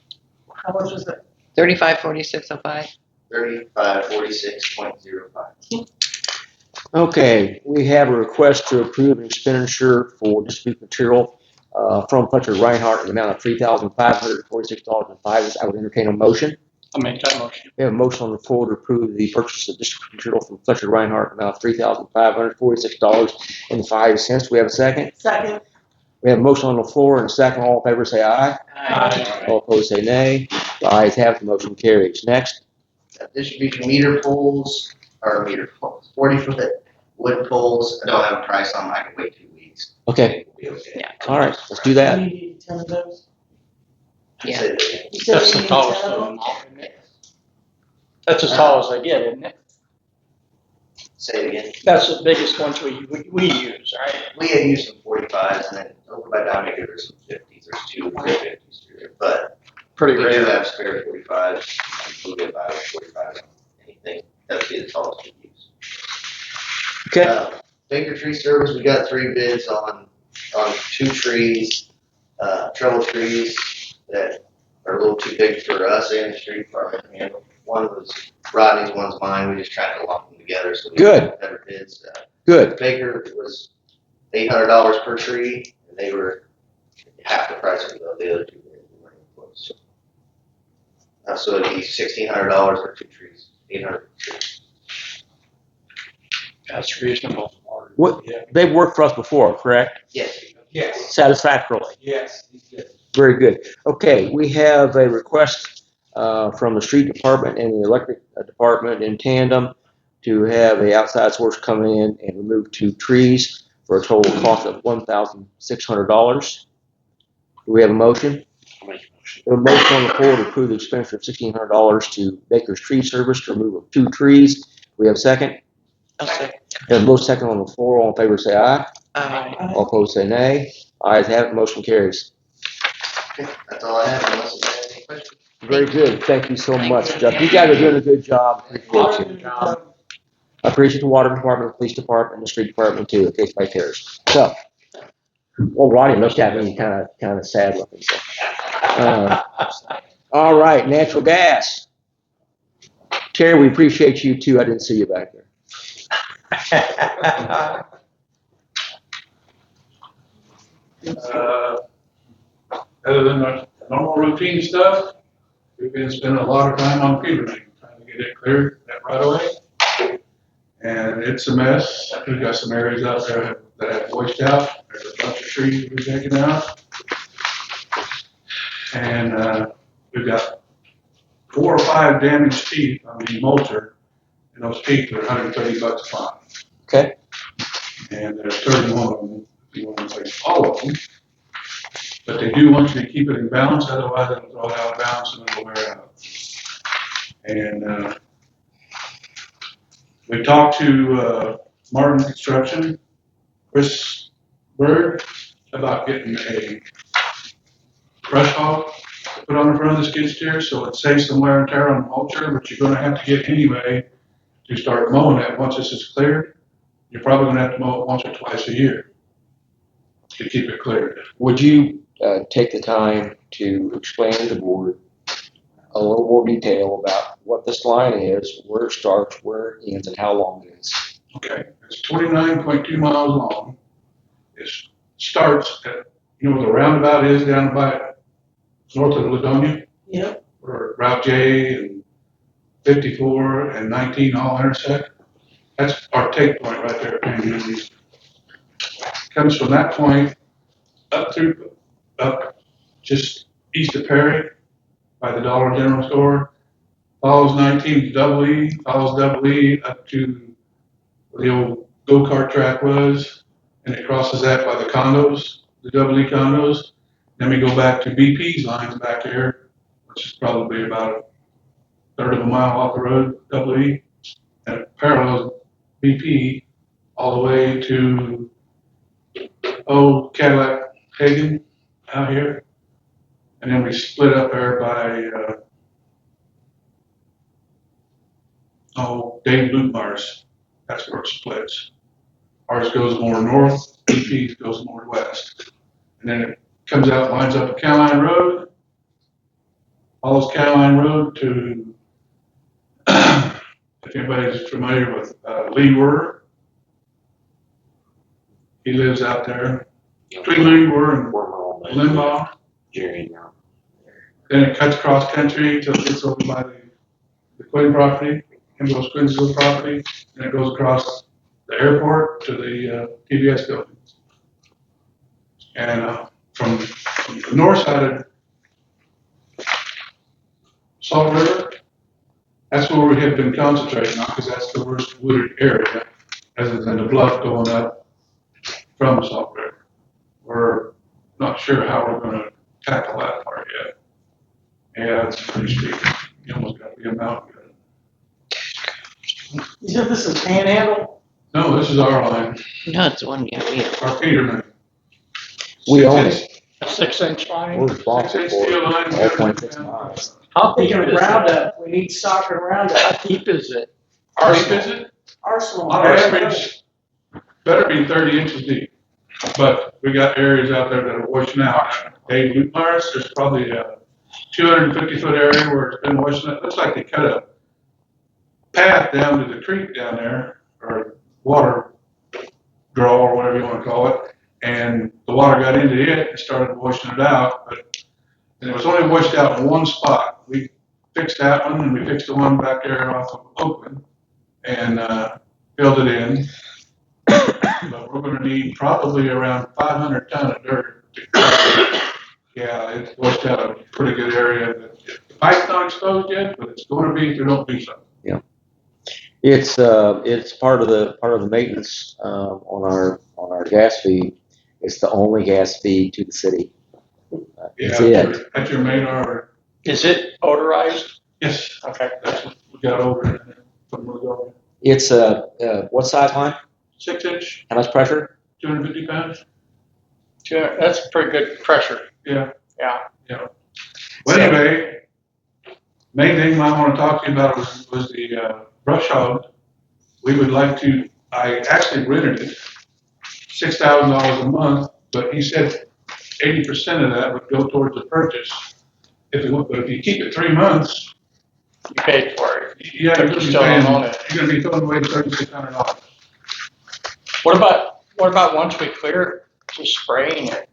How much was it? 354605. 3546.05. Okay, we have a request to approve an expenditure for distribution material from Fletcher Reinhardt in the amount of $3,546.05. I would entertain a motion. I'll make that motion. We have a motion on the floor to approve the purchase of distribution material from Fletcher Reinhardt in the amount of $3,546.05. We have a second. Second. We have a motion on the floor and a second. All in favor say aye. Aye. All opposed say nay. The ayes have it. The motion carries. Next. Distribution meter poles, 40-foot wood poles. I don't have a price on them. I can wait 2 weeks. Okay. We'll be okay. Yeah. All right. Let's do that. You need 10 of those? Yeah. Say that again. You said That's you the need tallest 10 of of them? them all, isn't it? That's as tall as they get, isn't it? Say it again. That's the biggest ones we use, right? We had used some 45s, and then over by Dominator there's some 50s. There's 2 50s here, but Pretty we do rare. have spare 45s. We'll get by with 45 on anything. That would be the tallest we use. Okay. Baker tree service, we got 3 bids on 2 trees, trouble trees that are a little too big for us and the street department to handle. One was Rodney's, one's mine. We just tried to lock them together so we Good. got better bids. Good. Baker was $800 per tree, and they were half the price of the other 2 bids. We weren't even close. So it'd be $1,600 for 2 trees, 800. That's reasonable. What, they've worked for us before, correct? Yes. Yes, Satisfactorily. yes, he did. Very good. Okay, we have a request from the street department and the electric department in tandem to have a outside source come in and remove 2 trees for a total cost of $1,600. Do we have a motion? I'll make a motion. A motion on the floor to approve the expenditure of $1,600 to Baker's Tree Service to remove 2 trees. We have a second? I'll say. There's no second on the floor. All in favor say aye. Aye. All opposed say nay. Ayes have it, motion carries. That's all I have, unless you have any questions. Very good. Thank you so Thank much, you. Jeff. You guys are doing a good job. Appreciate you. I appreciate the water department, the police department, and the street department too, in case by cares. So, well, Ronnie looked at me kind of sad looking. So. All right, natural gas. Terry, we appreciate you too. I didn't see you back there. Other than the normal routine stuff, we've been spending a lot of time on Peter Lane, trying to get it cleared, that right away. And it's a mess. We've got some areas out there that have washed out. There's a bunch of trees we've taken out. And, we've got 4 or 5 damaged teeth on the mulcher, and those teeth are $130 a pop. Okay. And there's 31 of them, if you want to take all of them. But they do want you to keep it in balance, otherwise it'll throw it out of balance and it'll wear out. And, we talked to, Martin Construction, Chris Bird, about getting a brush hog to put on the front of the skid steer, so it saves some wear and tear on the mulcher, but you're gonna have to get anyway to start mowing it. Once this is cleared, you're probably gonna have to mow it once or twice a year to keep it cleared. Would you take the time to explain to the board a little more detail about what this line is, where it starts, where it ends, and how long it is? Okay, it's 29.2 miles long. It starts at, you know where the roundabout is down by north of Ladonia? Yep. Where Route J and 54 and 19 all intersect. That's our take point right there. Comes from that point up just east of Perry by the Dollar General Store. Follows 19 to Double E, follows Double E up to where the old go-kart track was, and it crosses that by the condos, the Double E condos. Then we go back to BP's lines back there, which is probably about a third of a mile off the road, Double E, and it parallels BP all the way to old Cadillac Hagen out here. And then we split up there by, Dave Lutmar's. That's where it splits. Ours goes more north, BP's goes more west. And then it comes out, lines up at Caroline Road, follows Caroline Road to, if anybody's familiar with Lee Wurr, he lives out there. Between Lee Wurr and Limbaugh. Jerry now. Then it cuts cross country till it gets over by the Quinn property, Kimball's Quinsville property, and it goes across the airport to the TBS building. And from the north side of Salt River, that's where we have been concentrating on, because that's the worst wooded area, other than the bluff going up from Salt River. We're not sure how we're going to tackle that part yet. Yeah, it's pretty steep. You almost got to be a mountain. You said this is Panhandle? No, this is our line, No, it's one, yeah, we have. our Peterman. We own it. A 6-inch line? We're responsible for it. All 26 miles. How deep Thinking is of it? Roundup, we need stock and How Roundup. deep is it? Our visit, Arsenal. on average, better be 30 inches deep. But we got areas out there that are washing out. Dave Lutmar's, there's probably a 250-foot area where it's been washing out. Looks like they cut a path down to the creek down there, or water draw, or whatever you want to call it. And the water got into it and started washing it out, but and it was only washed out in one spot. We fixed that one, and we fixed the one back there off of Oakland, and, filled it in. But we're gonna need probably around 500 ton of dirt to cover it. Yeah, it's washed out a pretty good area. The pipe's not exposed yet, but it's gonna be if we don't do something. It's part of the maintenance, on our gas feed. It's the only gas feed to the city. That's Yeah, it. that's your main order. Is it odorized? Yes, Okay. that's what we got over there from Monroe. It's what size line? 6 inch, How much pressure? 250 pounds. Sure, that's pretty good pressure. Yeah. Yeah. Yeah. Well, anyway, main thing I want to talk to you about was the brush hog. We would like to, I actually rented it, $6,000 a month, but he said 80% of that would go towards the purchase. But if you keep it 3 months, You paid for it. yeah, But you're you still don't own it. gonna be throwing away $3,600. What about once we clear it, just spraying it?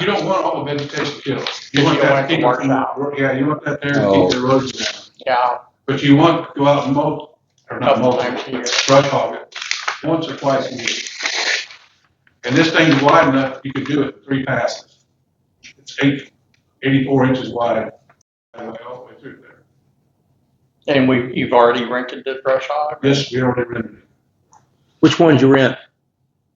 You don't want all the vegetation killed. You want don't that want it to keep wash from- out. Yeah, you want that there to Oh. keep the erosion down. Yeah, But you want to go out and mow, or not couple mow, times a year. brush hog it, once or twice a year. And this thing's wide enough, you could do it in 3 passes. It's 84 inches wide, all the way through there. And you've already rented the brush hog? Yes, we already rented it. Which one did you rent?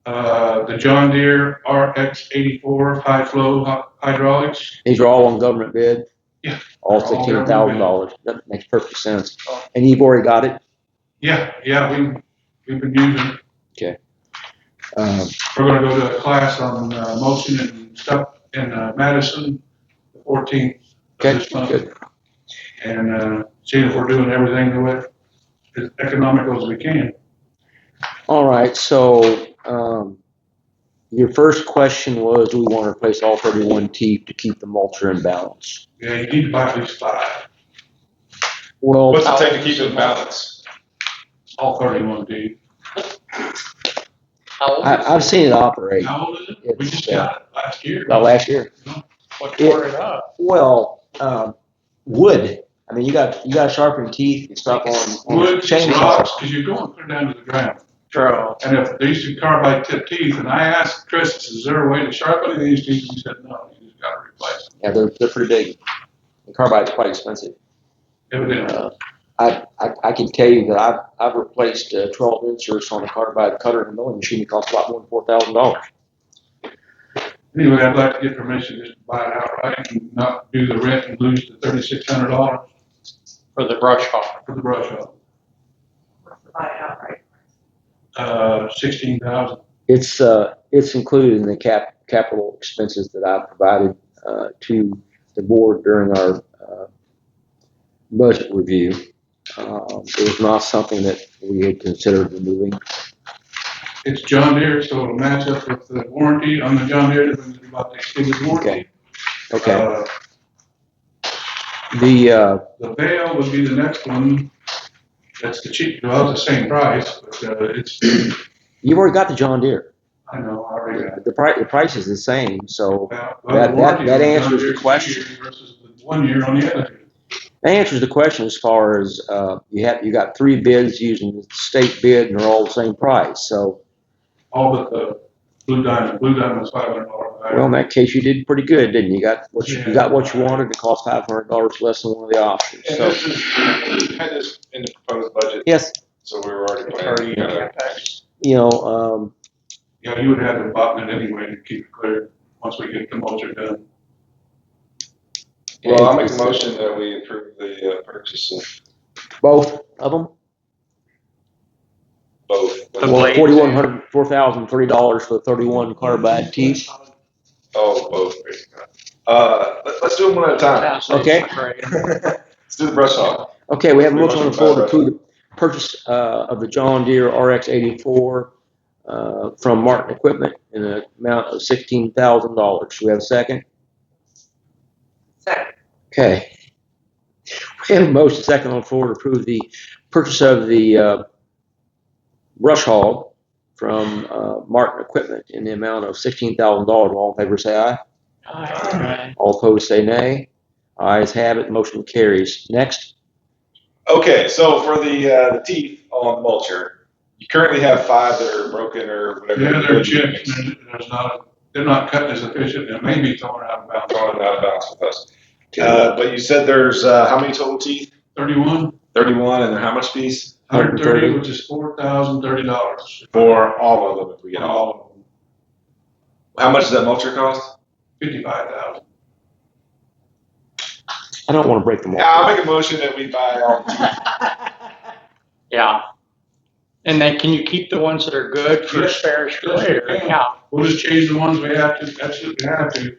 The John Deere RX 84 high flow hydraulics. These are all on government bid? Yeah. All They're all $16,000. That makes perfect sense. And you've already got it? Yeah, we've been using it. Um, We're gonna go to a class on motion and stuff in Madison, the 14th of Okay, this month. good. And see if we're doing everything the way as economical as we can. All right, so, your first question was, do we want to replace all 31 teeth to keep the mulcher in balance? Yeah, you need to buy at least 5, Well, What's it take to keep it in balance? all 31 teeth. How old is it? I've seen it operate. How old is it? We just It's, got it last year. about last year. What tore it up? Well, wood. I mean, you got sharpened teeth and stuff on Wood, chainsaws. rocks, because you're going clear down to the ground. True. And if these are carbide tip teeth, and I asked Chris, is there a way to sharpen these teeth? He said, no, you just gotta replace them. Yeah, they're pretty big. The carbide's quite expensive. Evidently. I can tell you that I've replaced 12 inserts on a carbide cutter and milling machine. It costs a lot more than $4,000. Anyway, I'd like to get permission just to buy it outright and not do the rent and lose the $3,600 For the brush hog. for the brush hog. Buy it outright. 16,000. It's included in the capital expenses that I provided to the board during our budget review. It was not something that we had considered removing. It's John Deere, so it'll match up with the warranty on the John Deere, it's about the extended warranty. Okay. The The Vail would be the next one. That's the cheap, well, it's the same price, but it's, you've already got the John Deere. I know, I already got it. The price is the same, so Well, that the warranty that on the answers John the Deere is question. 2 years versus the 1 year on the other two. That answers the question as far as you got 3 bids using the state bid and they're all the same price. So, All but the Blue Diamond. Blue Diamond was $500 higher. well, in that case, you did pretty good, didn't you? You got what you got what you wanted. It cost $500 less than one of the options. And So, this is, we had this in the proposed budget, yes, so we were already It's planning. already you know, Yeah, you would have to button it anyway to keep it clear once we get the mulcher done. Well, I'll make a motion that we approve the purchase of both of them. both. The Well, blades. $4,030 for 31 carbide teeth. Oh, both. Let's do them one at a time. Okay. Let's do the brush hog. Okay, we have a motion on the floor to approve the purchase of the John Deere RX 84 from Martin Equipment in an amount of $16,000. Do we have a second? Second. Okay. We have a motion second on the floor to approve the purchase of the brush hog from Martin Equipment in the amount of $16,000. All in favor say aye. Aye. All opposed say nay. Ayes have it, motion carries. Next. Okay, so for the teeth on the mulcher, you currently have 5 that are broken or whatever. Yeah, they're chipped, and they're not cutting as efficient, and maybe throwing out of bounds. Throwing out of bounds with us. But you said there's, how many total teeth? 31, 31, and they're how much piece? 130, which is $4,030. For all of them, if we get all of them. How much does that mulcher cost? 55,000. I don't want to break them Yeah, I'll make a motion that we buy all the teeth. Yeah. And then can you keep the ones that are good for Yes. spares for Yes, we later? can. Yeah. We'll just change the ones we have to, absolutely have to.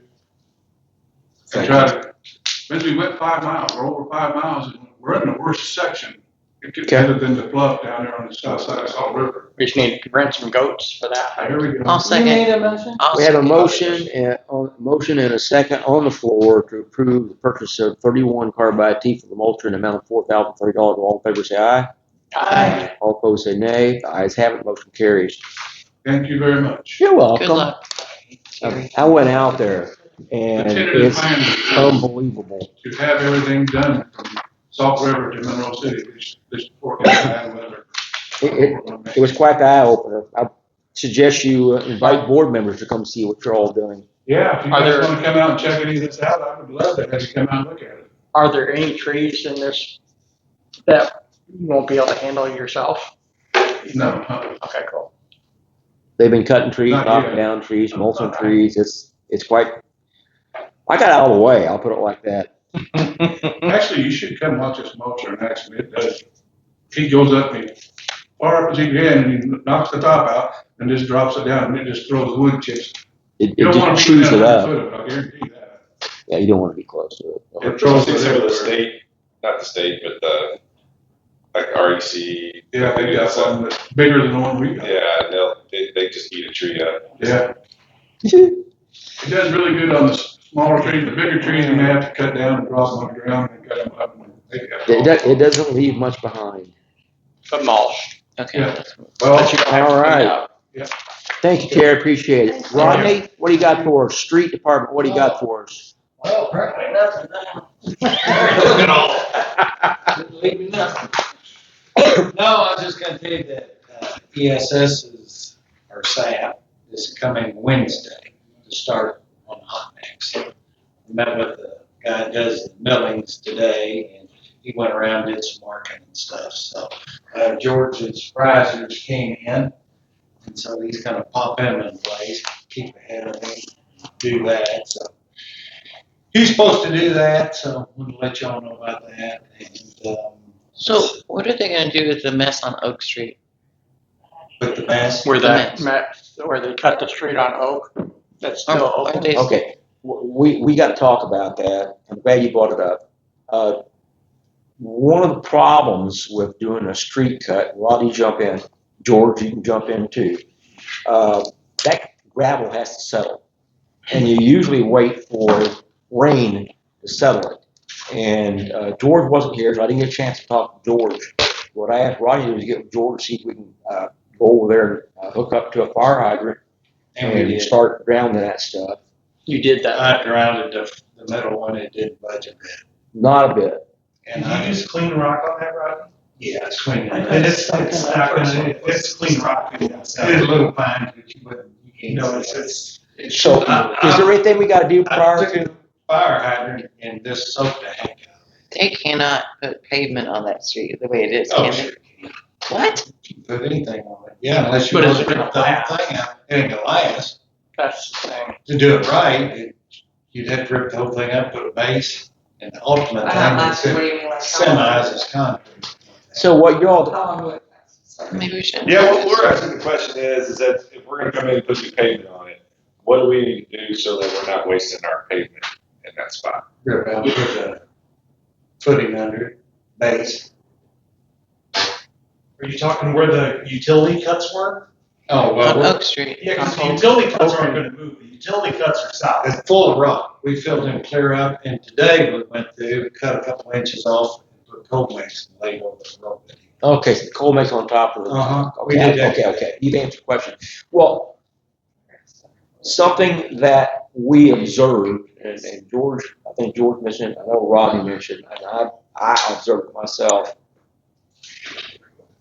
And try to, since we went 5 miles, or over 5 miles, and we're in the worst section. It gets better than the bluff down there on the south side of Salt River. We just need to rent some goats for that. Here we go. I'll You second. need a motion? I'll We have a second. motion and a second on the floor to approve the purchase of 31 carbide teeth for the mulcher in the amount of $4,030. All in favor say aye. Aye. All opposed say nay. The ayes have it, motion carries. Thank you very much. You're welcome. Good luck. I went out there and The tentative it's plan is unbelievable. to have everything done from Salt River to Monroe City this forecast bad weather. It was quite the eye opener. I suggest you invite board members to come see what you're all doing. Yeah, if you Are guys there- want to come out and check any of this out, I would love to have you come out and look at it. Are there any trees in this that you won't be able to handle yourself? No. Okay, cool. They've been cutting trees, Not knocking yet. down trees, mulching trees. It's quite. I got out of the way. I'll put it like that. Actually, you should come watch this mulcher, and actually it does. He goes up and far up as he can, and he knocks the top out and just drops it down, and it just throws wood chips. It You don't want just to be chews down it at up. the foot of it, I guarantee you that. Yeah, you don't want to be close to it. It throws it Some of the everywhere. state, not the state, but the, like REC. Yeah, they got something that's bigger than the one we got. Yeah, they just eat a tree up. Yeah. It does really good on the smaller trees. The bigger trees, you may have to cut down and drop them on the ground and cut them up. And they got It doesn't leave much behind. But mulch. Okay. Yeah. But Well, you don't have to All clean it right. up. Thank you, Chair. Appreciate it. Rodney, what do you got for us? Street Department, what do you got for us? Well, apparently nothing now. Look at all that. Didn't leave me nothing. No, I was just gonna tell you that ESS is, or SAP, is coming Wednesday to start on hot mix. I met with the guy that does the millings today, and he went around, did some marking and stuff, so. George's risers came in, and so he's gonna pop them in place, keep ahead of me, do that, so. He's supposed to do that, so I'm gonna let y'all know about that, and, So what are they gonna do with the mess on Oak Street? with the mask. Where The where they cut the street on Oak, that's still Are open. they- Okay, we got to talk about that. I'm glad you brought it up. One of the problems with doing a street cut, Roddy, jump in. George, you can jump in too. That gravel has to settle, and you usually wait for rain to settle it. And George wasn't here, so I didn't get a chance to talk to George. What I asked Roddy to do is get with George, see if we can go over there and hook up to a fire hydrant And we and did. start drowning that stuff. You did that. I grounded the middle one, it didn't budge a bit. Not a bit. And Can I you use clean rock on that, Rodney? yeah, it's clean. And it's not gonna, it's clean rock. It's It's a little fine, but you wouldn't, you No, can't. it's. So, is there anything we gotta do I prior took to? a fire hydrant and just soaked the heck out of it. They cannot put pavement on that street the way it is, Oh, can sure. they? What? You can put anything on it. Yeah, unless you But want it's to rip the whole thing out. It ain't gonna last. That's the thing. To do it right, you'd have to rip the whole thing up, put a base, and the ultimate Not thing much, is what do that you mean, like? semis is concrete. So what y'all, How long would it last? Maybe we should. Yeah, what we're asking the question is that if we're gonna come in and put new pavement on it, what do we need to do so that we're not wasting our pavement in that spot? Rip out, put a footing under it, base. Are you talking where the utility cuts were? Oh, On well, Oak Street. Yeah, because the utility cuts aren't gonna move, the utility cuts are south. it's full of rock. We filled them clear up, and today we went through, cut a couple inches off, and put cold mix and laid over the road. okay, so coal makes on top of it. Uh-huh, we Okay, did that. okay, you've answered the question. Well, something that we observed, and George, I think George mentioned, I know Rodney mentioned, and I observed it myself.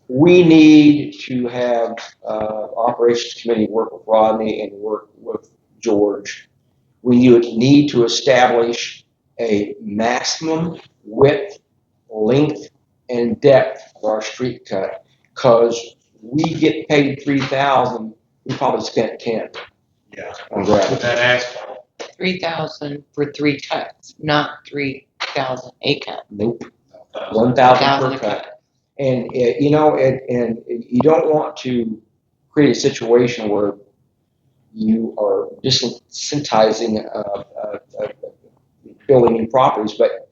We need to have operations committee work with Rodney and work with George. We need to establish a maximum width, length, and depth of our street cut, because we get paid 3,000, we probably spent 10. Yeah. On gravel. That asphalt. 3,000 for 3 cuts, not 3,000 a cut. Nope. 1,000 per a cut. And you know, and you don't want to create a situation where you are disincentivizing building new properties, but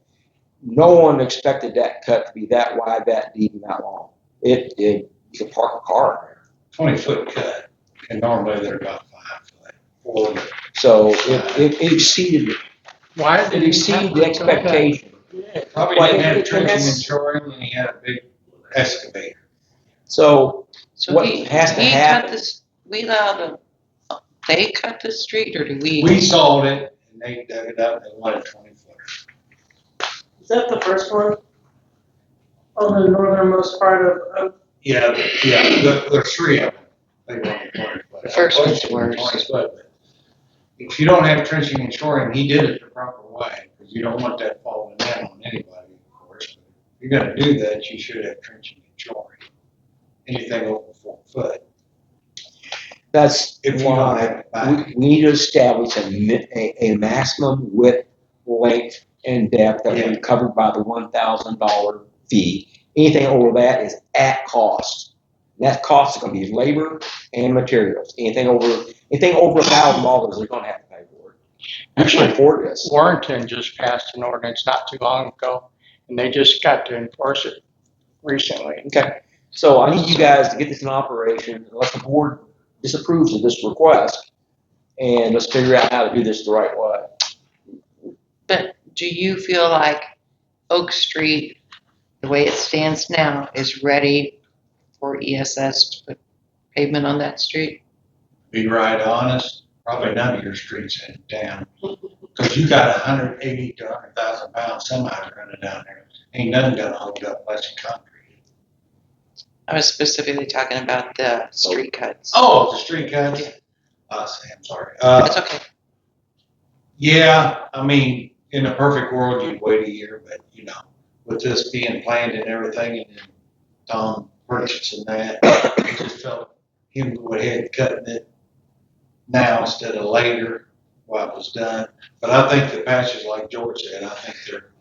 no one expected that cut to be that wide, that deep, and that long. You could park a car 20-foot cut, and normally they're about 5 foot. So it exceeded. Why It did he exceeded have the to expectation. Probably Well, didn't have it- trenching and that's- shoring, and he had a big excavator. So So what he, has to he happen? cut this, we allowed they cut the street, or do we? We sold it, and they dug it up, and wanted 20 footers. Is that the first one? On the northernmost part of Yeah, there's 3 of them. They wanted 20 foot. The first one's Pushing 20 worse. foot, but if you don't have trenching and shoring, he did it the proper way, because you don't want that falling down on anybody, of course. But if you're gonna do that, you should have trenching and shoring. Anything over 4 foot. That's If you don't why have it back. we need to establish a maximum width, length, and depth that will be Yeah. covered by the $1,000 fee. Anything over that is at cost. And that cost is going to be labor and materials. Anything over $1,000, they're going to have to pay for it. You Actually, can't afford this. Warrenton just passed an ordinance not too long ago, and they just got to enforce it recently. Okay. So I need you guys to get this in operation, unless the board disapproves of this request, and let's figure out how to do this the right way. But do you feel like Oak Street, the way it stands now, is ready for ESS to put pavement on that street? Be right honest, probably none of your streets in town. Because you got 180 to 100,000 pound semis running down there. Ain't nothing gonna hold up less than concrete. I was specifically talking about the street cuts. Oh, the street cuts? I'm sorry. That's okay. Yeah, I mean, in a perfect world, you'd wait a year, but with this being planned and everything, and then Tom purchasing that, I just felt him go ahead cutting it now instead of later while it was done. But I think the patches, like George said, I think they're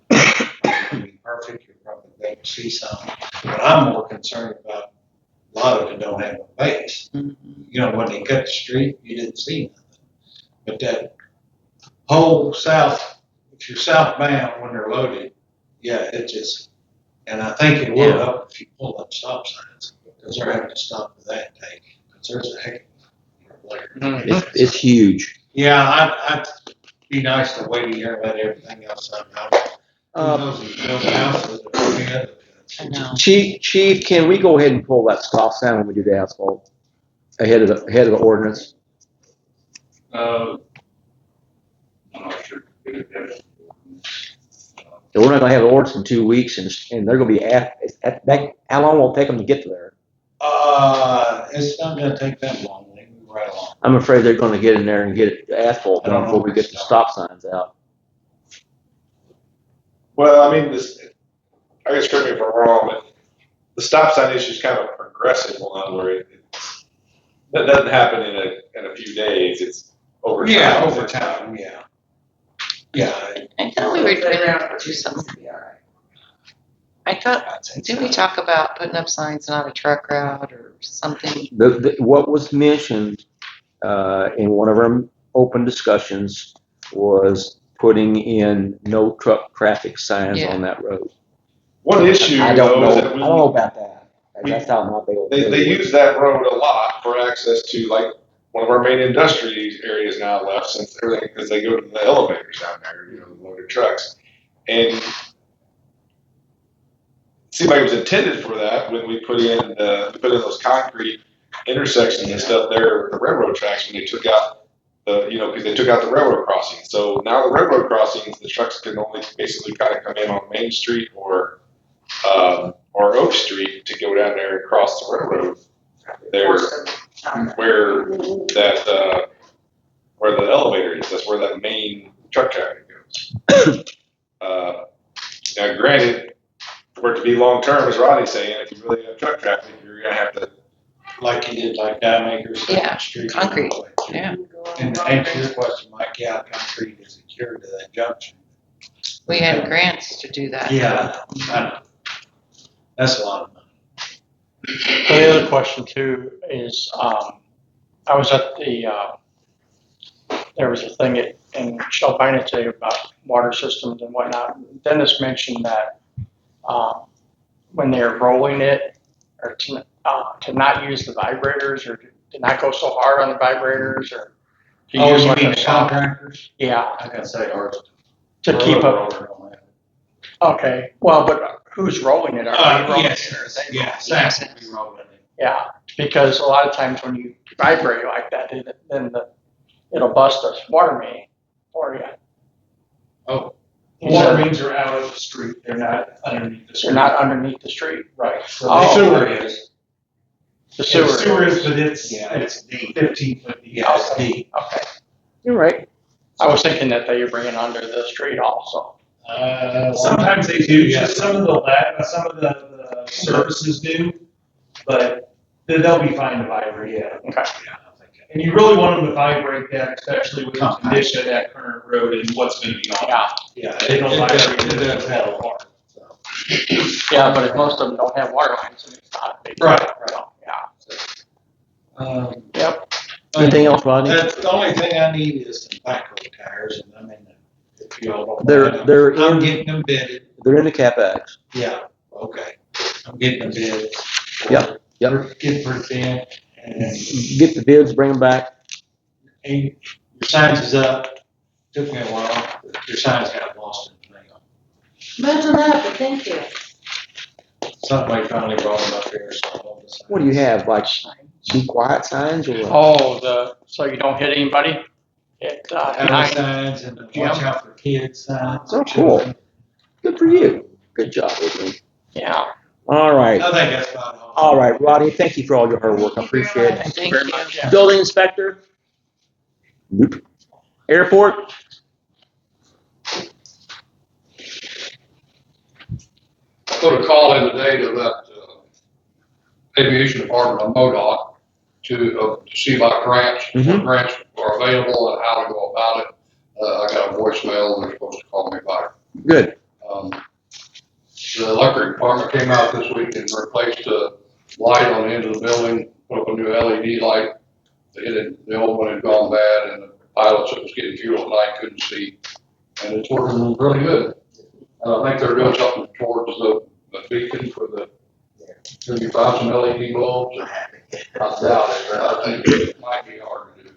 going to be perfect. You're probably going to see some. But I'm more concerned about a lot of it don't have a base. Mm-hmm. When they cut the street, you didn't see nothing. But that whole south, if you're southbound when they're loaded, yeah, it just, and I think it will help if you pull up stop signs, because they're having to stop for that day, because there's a heck of a glare. It's huge. Yeah, I'd be nice to wait a year and let everything else out. Who knows, if you build houses or any other I know. Chief, can we go ahead and pull that stop sign when we do the asphalt ahead of the ordinance? I'm not sure. We're not gonna have the ordinance in 2 weeks, and they're gonna be how long will it take them to get to there? It's not gonna take that long, they move right along. I'm afraid they're gonna get in there and get the asphalt done before we get the stop signs out. Well, I mean, I guess correct me if I'm wrong, but the stop sign issue is kind of a progressive one where that doesn't happen in a few days. It's over time. Yeah, over time, yeah. Yeah. I thought we were trying to do something. I thought, didn't we talk about putting up signs not a truck route or something? What was mentioned in one of our open discussions was putting in no truck traffic signs on that road. One issue, I don't though, know. is that I don't know about that. That's out my bailiwick. they use that road a lot for access to, like, one of our main industry areas now left, since everything, because they go to the elevators down there, the loaded trucks. And it seemed like it was intended for that when we put in those concrete intersections and stuff there with the railroad tracks, when they took out because they took out the railroad crossing. So now the railroad crossings, the trucks can only basically kind of come in on Main Street or Oak Street to go down there and cross the railroad. There, where that where the elevator is, that's where that main truck traffic goes. Now, granted, for it to be long term, as Rodney's saying, if you really have truck traffic, you're gonna have to. Like you did, like Dime Yeah, Street. concrete, yeah. And to answer your question, Mike, yeah, concrete is secured to that junction. We had grants to do that. Yeah, I know. That's a lot of money. The other question too is, I was at there was a thing in Shelbina today about water systems and whatnot. Dennis mentioned that, when they're rolling it, or to not use the vibrators, or to not go so hard on the vibrators, or to use You like mean a the soft. contractors? Yeah, I gotta say ours. to keep up. up. Okay, well, but who's rolling it? Are we rolling Yes, it or are they yeah, rolling it? Sam will be rolling it. Yeah, because a lot of times when you vibrate like that, then it'll bust a water main for you. Oh. You Water know, mains are out of the street, they're not underneath the street. they're not underneath the street. Right, so Oh. the sewer is. The sewer. The sewer is, but it's deep. 15 foot deep. Yeah, it's deep. Okay. You're right. I was thinking that they were bringing under the street also. Sometimes they do, just some of the services do, but they'll be fine to vibrate, yeah. Okay. And you really want them to vibrate that, especially with the condition of that current road and what's gonna be on it. Yeah. Yeah, they don't vibrate, it doesn't fall apart, so. Yeah, but if most of them don't have water lines, then it's not a big. Right, deal. Yeah. Yep. Anything else, Rodney? That's the only thing I need is some backhoe tires, and I mean, if y'all don't mind, They're I'm in, getting them bidded. they're in the CapEx. Yeah, okay. I'm getting them bidded. Yep. Get pretty thin, and Get the bids, bring them back. your signs is up. Took me a while, but your signs got lost in the mail. Imagine that, but thank you. Somebody finally brought them up here, so I hold the signs. What do you have, like be quiet signs or what? Oh, so you don't hit anybody? Alley signs and the watch out for kids signs. Oh, cool. Good for you. Good job with me. Yeah. All right. I think that's about all. All right, Rodney, thank you for all your hard work. I appreciate it. Thank you very much. Building inspector? Nope. Airport? Put a call in today to that aviation department on MoDOT to see about grants, what grants are available and how to go about it. I got a voicemail, they're supposed to call me back. Good. The electric department came out this week and replaced a light on the end of the building, put up a new LED light. The old one had gone bad, and the pilots that was getting fuel at night couldn't see. And it's working really good. I think they're doing something towards the beacon for the 30,000 LED bulbs. I doubt it, but I think it might be hard to do.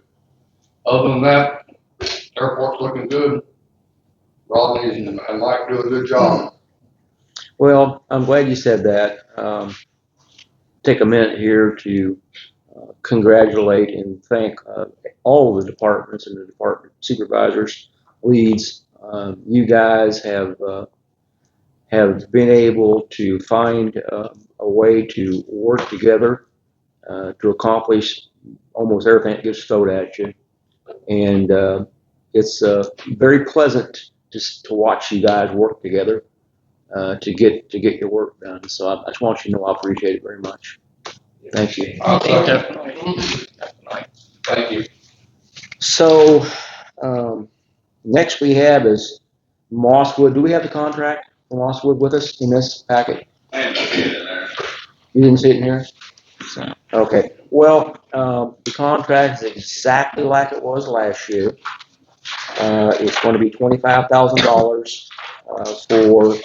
Other than that, airport's looking good. Rodney and Mike do a good job. Well, I'm glad you said that. Take a minute here to congratulate and thank all of the departments and the department supervisors, leads. You guys have been able to find a way to work together to accomplish almost everything that gets thrown at you. And it's very pleasant just to watch you guys work together to get your work done. So I just want you to know I appreciate it very much. Thank you. Definitely. Thank you. So next we have is Mosswood. Do we have the contract for Mosswood with us in this packet? I didn't see it in there. You didn't see it in here? Okay. Well, the contract is exactly like it was last year. It's going to be $25,000 for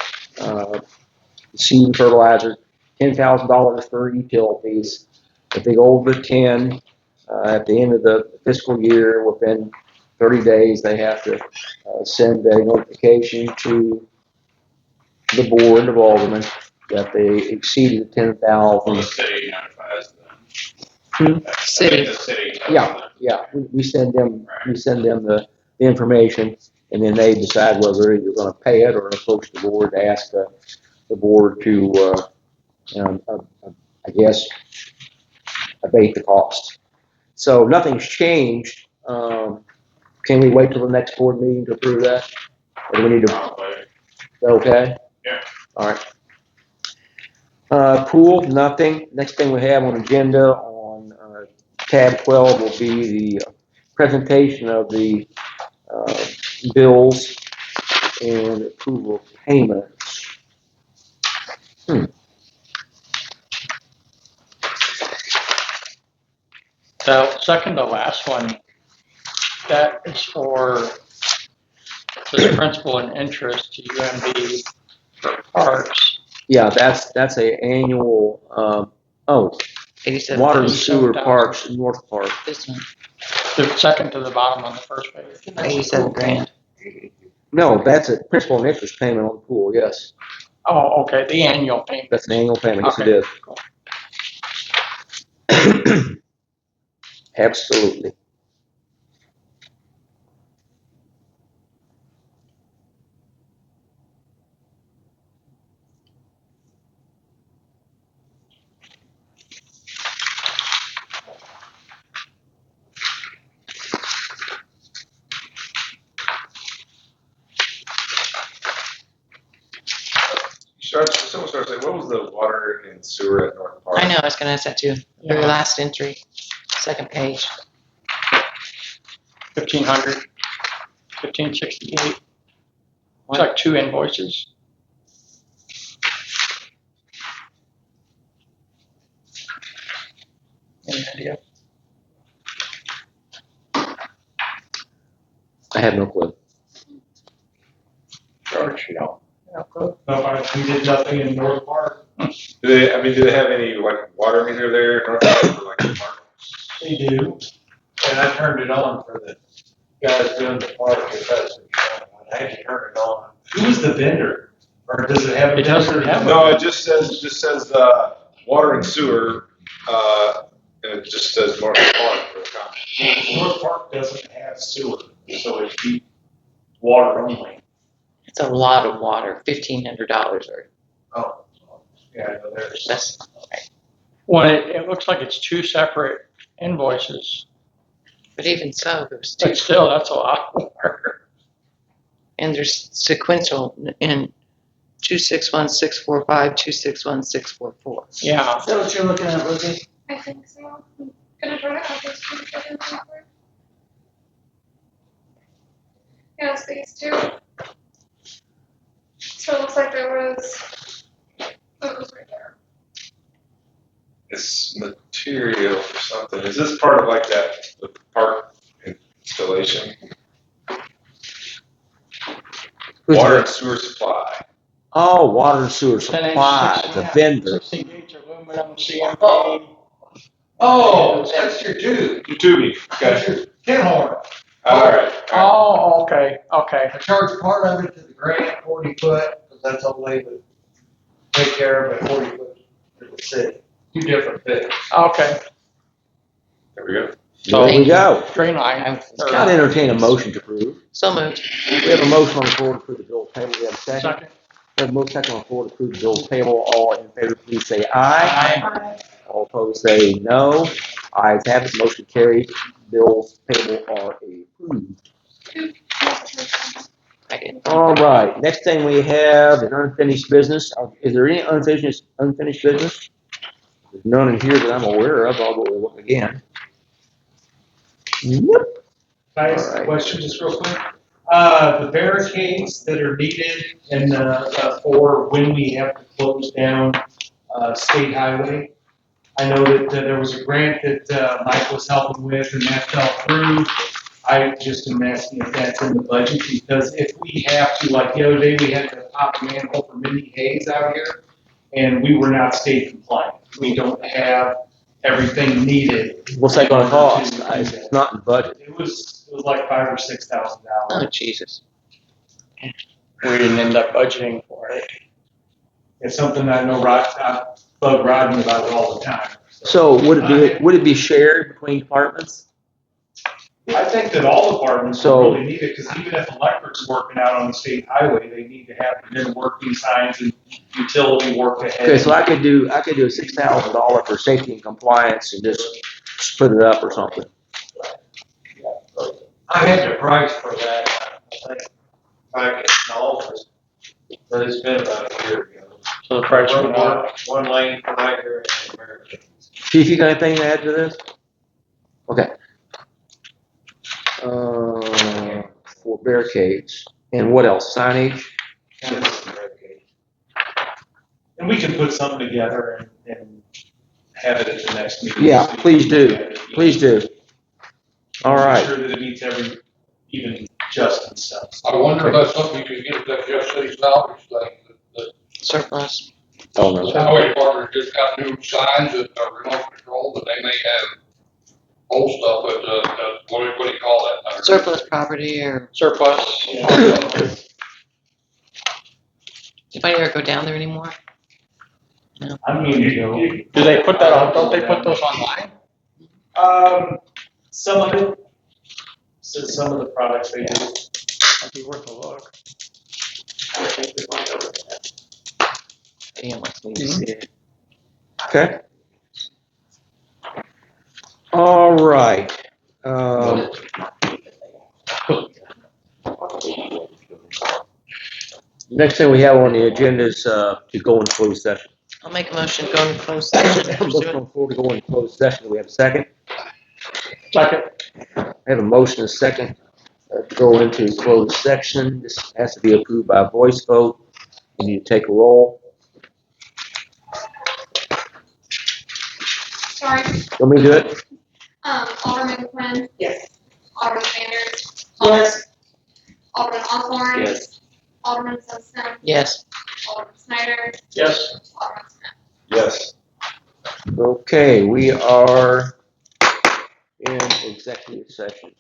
seed and fertilizer, $10,000 for utilities. If they go over 10 at the end of the fiscal year, within 30 days, they have to send a notification to the board of aldermen that they exceeded 10,000. Well, the city notifies them. City. The city. Yeah, we send them the information, and then they decide whether you're gonna pay it or approach the board to ask the board to, I guess, abate the cost. So nothing's changed. Can we wait till the next board meeting to approve that? Or do we need to, okay? Yeah. All right. Pool, nothing. Next thing we have on agenda on tab 12 will be the presentation of the bills and approval of payments. The second to last one, that is for the principal and interest to UMB for parks. Yeah, that's a annual, oh, 87. water and sewer 87,000. parks, North Park. This one, The second to the bottom on the first page. 87 grand. No, that's a principal and interest payment on the pool, yes. Oh, okay, the annual payment. That's an annual payment, yes it Okay, is. cool. Absolutely. Someone started saying, what was the water and sewer at North Park? I know, I was gonna ask that too. Very Yeah. last entry, second page. 1,500, 1,568. It's like 2 invoices. Any idea? I have no clue. George, you know? No, we did nothing in North Park. Do they have any like water meter there? North Park, or, like, the park? They do, and I turned it on for the guys doing the park, if that's what you're talking about. I had to turn it on. Who's the vendor? Or does it have a It doesn't vendor? have No, it just says water and sewer, and it just says North Park for the comment. North Park doesn't have sewer, so it'd be water only. It's a lot of water, $1,500 or Oh, yeah, no, there's. that's, Well, it looks like it's 2 separate invoices, but even so, there's two. but still, that's a lot of water. And there's sequential in 261645, 261644. Yeah. Is that what you're looking at, Lizzie? I think so. I'm gonna try to add this to the second report. Yeah, it's these two. So it looks like there was, oh, it was right there. It's material or something. Is this part of like the park installation? Water and sewer supply. Oh, water and sewer supply, the vendor. 60 gauge aluminum CMP. Oh, that's your tube. Your tubing. That's Okay. your tin horn. All right. Oh, okay, okay. I charge part of it to the grant, 40 foot, because that's all they would take care of it, 40 foot to the city. 2 different things. Okay. There we go. There we go. Green line. I'd entertain a motion to approve. So moved. We have a motion on the floor to approve the bill payable. We have a second. Second. We have a motion second on the floor to approve the bill payable. All in favor, please say aye. Aye. All opposed, say no. Ayes have it, motion carries. Bills payable are approved. I did. All right, next thing we have is unfinished business. Is there any unfinished business? There's none in here that I'm aware of. I'll go look again. Nope. Can I ask All a right. question just real quick? The barricades that are needed and, for when we have to close down, state highway. I know that there was a grant that, Mike was helping with and that fell through. I just am asking if that's in the budget, because if we have to, like the other day, we had to pop a manhole for Mindy Hayes out here, and we were not state compliant. We don't have everything needed. What's that gonna cost? in order to do that. It's not in budget. It was like $5,000 or $6,000. Oh, Jesus. We didn't end up budgeting for it. It's something I know I bug Rodney about it all the time. So would it be shared between departments? I think that all departments So- will really need it, because even if electric's working out on the state highway, they need to have them working signs and utility work ahead. Okay, so I could do a $6,000 for safety and compliance and just split it up or something. I had the price for that, I think, back in the office, but it's been about a year ago. So the price would work. One lane connector and American. Chief, you got anything to add to this? Okay. For barricades. And what else? Signage? And we can put something together and have it at the next meeting. Yeah, please do. Please do. All Make right. sure that it meets even Justin stuff. I wonder if that's something you can get that Just City salvage thing, that Surplus. Oh, no. the highway department just got new signs that are remote control, but they may have old stuff, but, what do you call that? Surplus property or, Surplus. anybody ever go down there anymore? I mean, Do they put that on, don't they put those online? some of it, so some of the products they do. Might be worth a look. I think we want to go with that. Dan wants me to see it. Okay. All right. Next thing we have on the agenda is to go in closed session. I'll make a motion to go into closed session. Motion on the floor to go in closed session. Do we have a second? Second. I have a motion, a second, to go into closed section. This has to be approved by voice vote. You need to take a roll. Sorry, Want me to do it? Alderman Quinn, Yes. Alderman Sanders, Yes. Alderman Osborne. Yes. Alderman Simpson, Yes. Alderman Snyder, Yes. Alderman Smith. Yes. Okay, we are in executive session.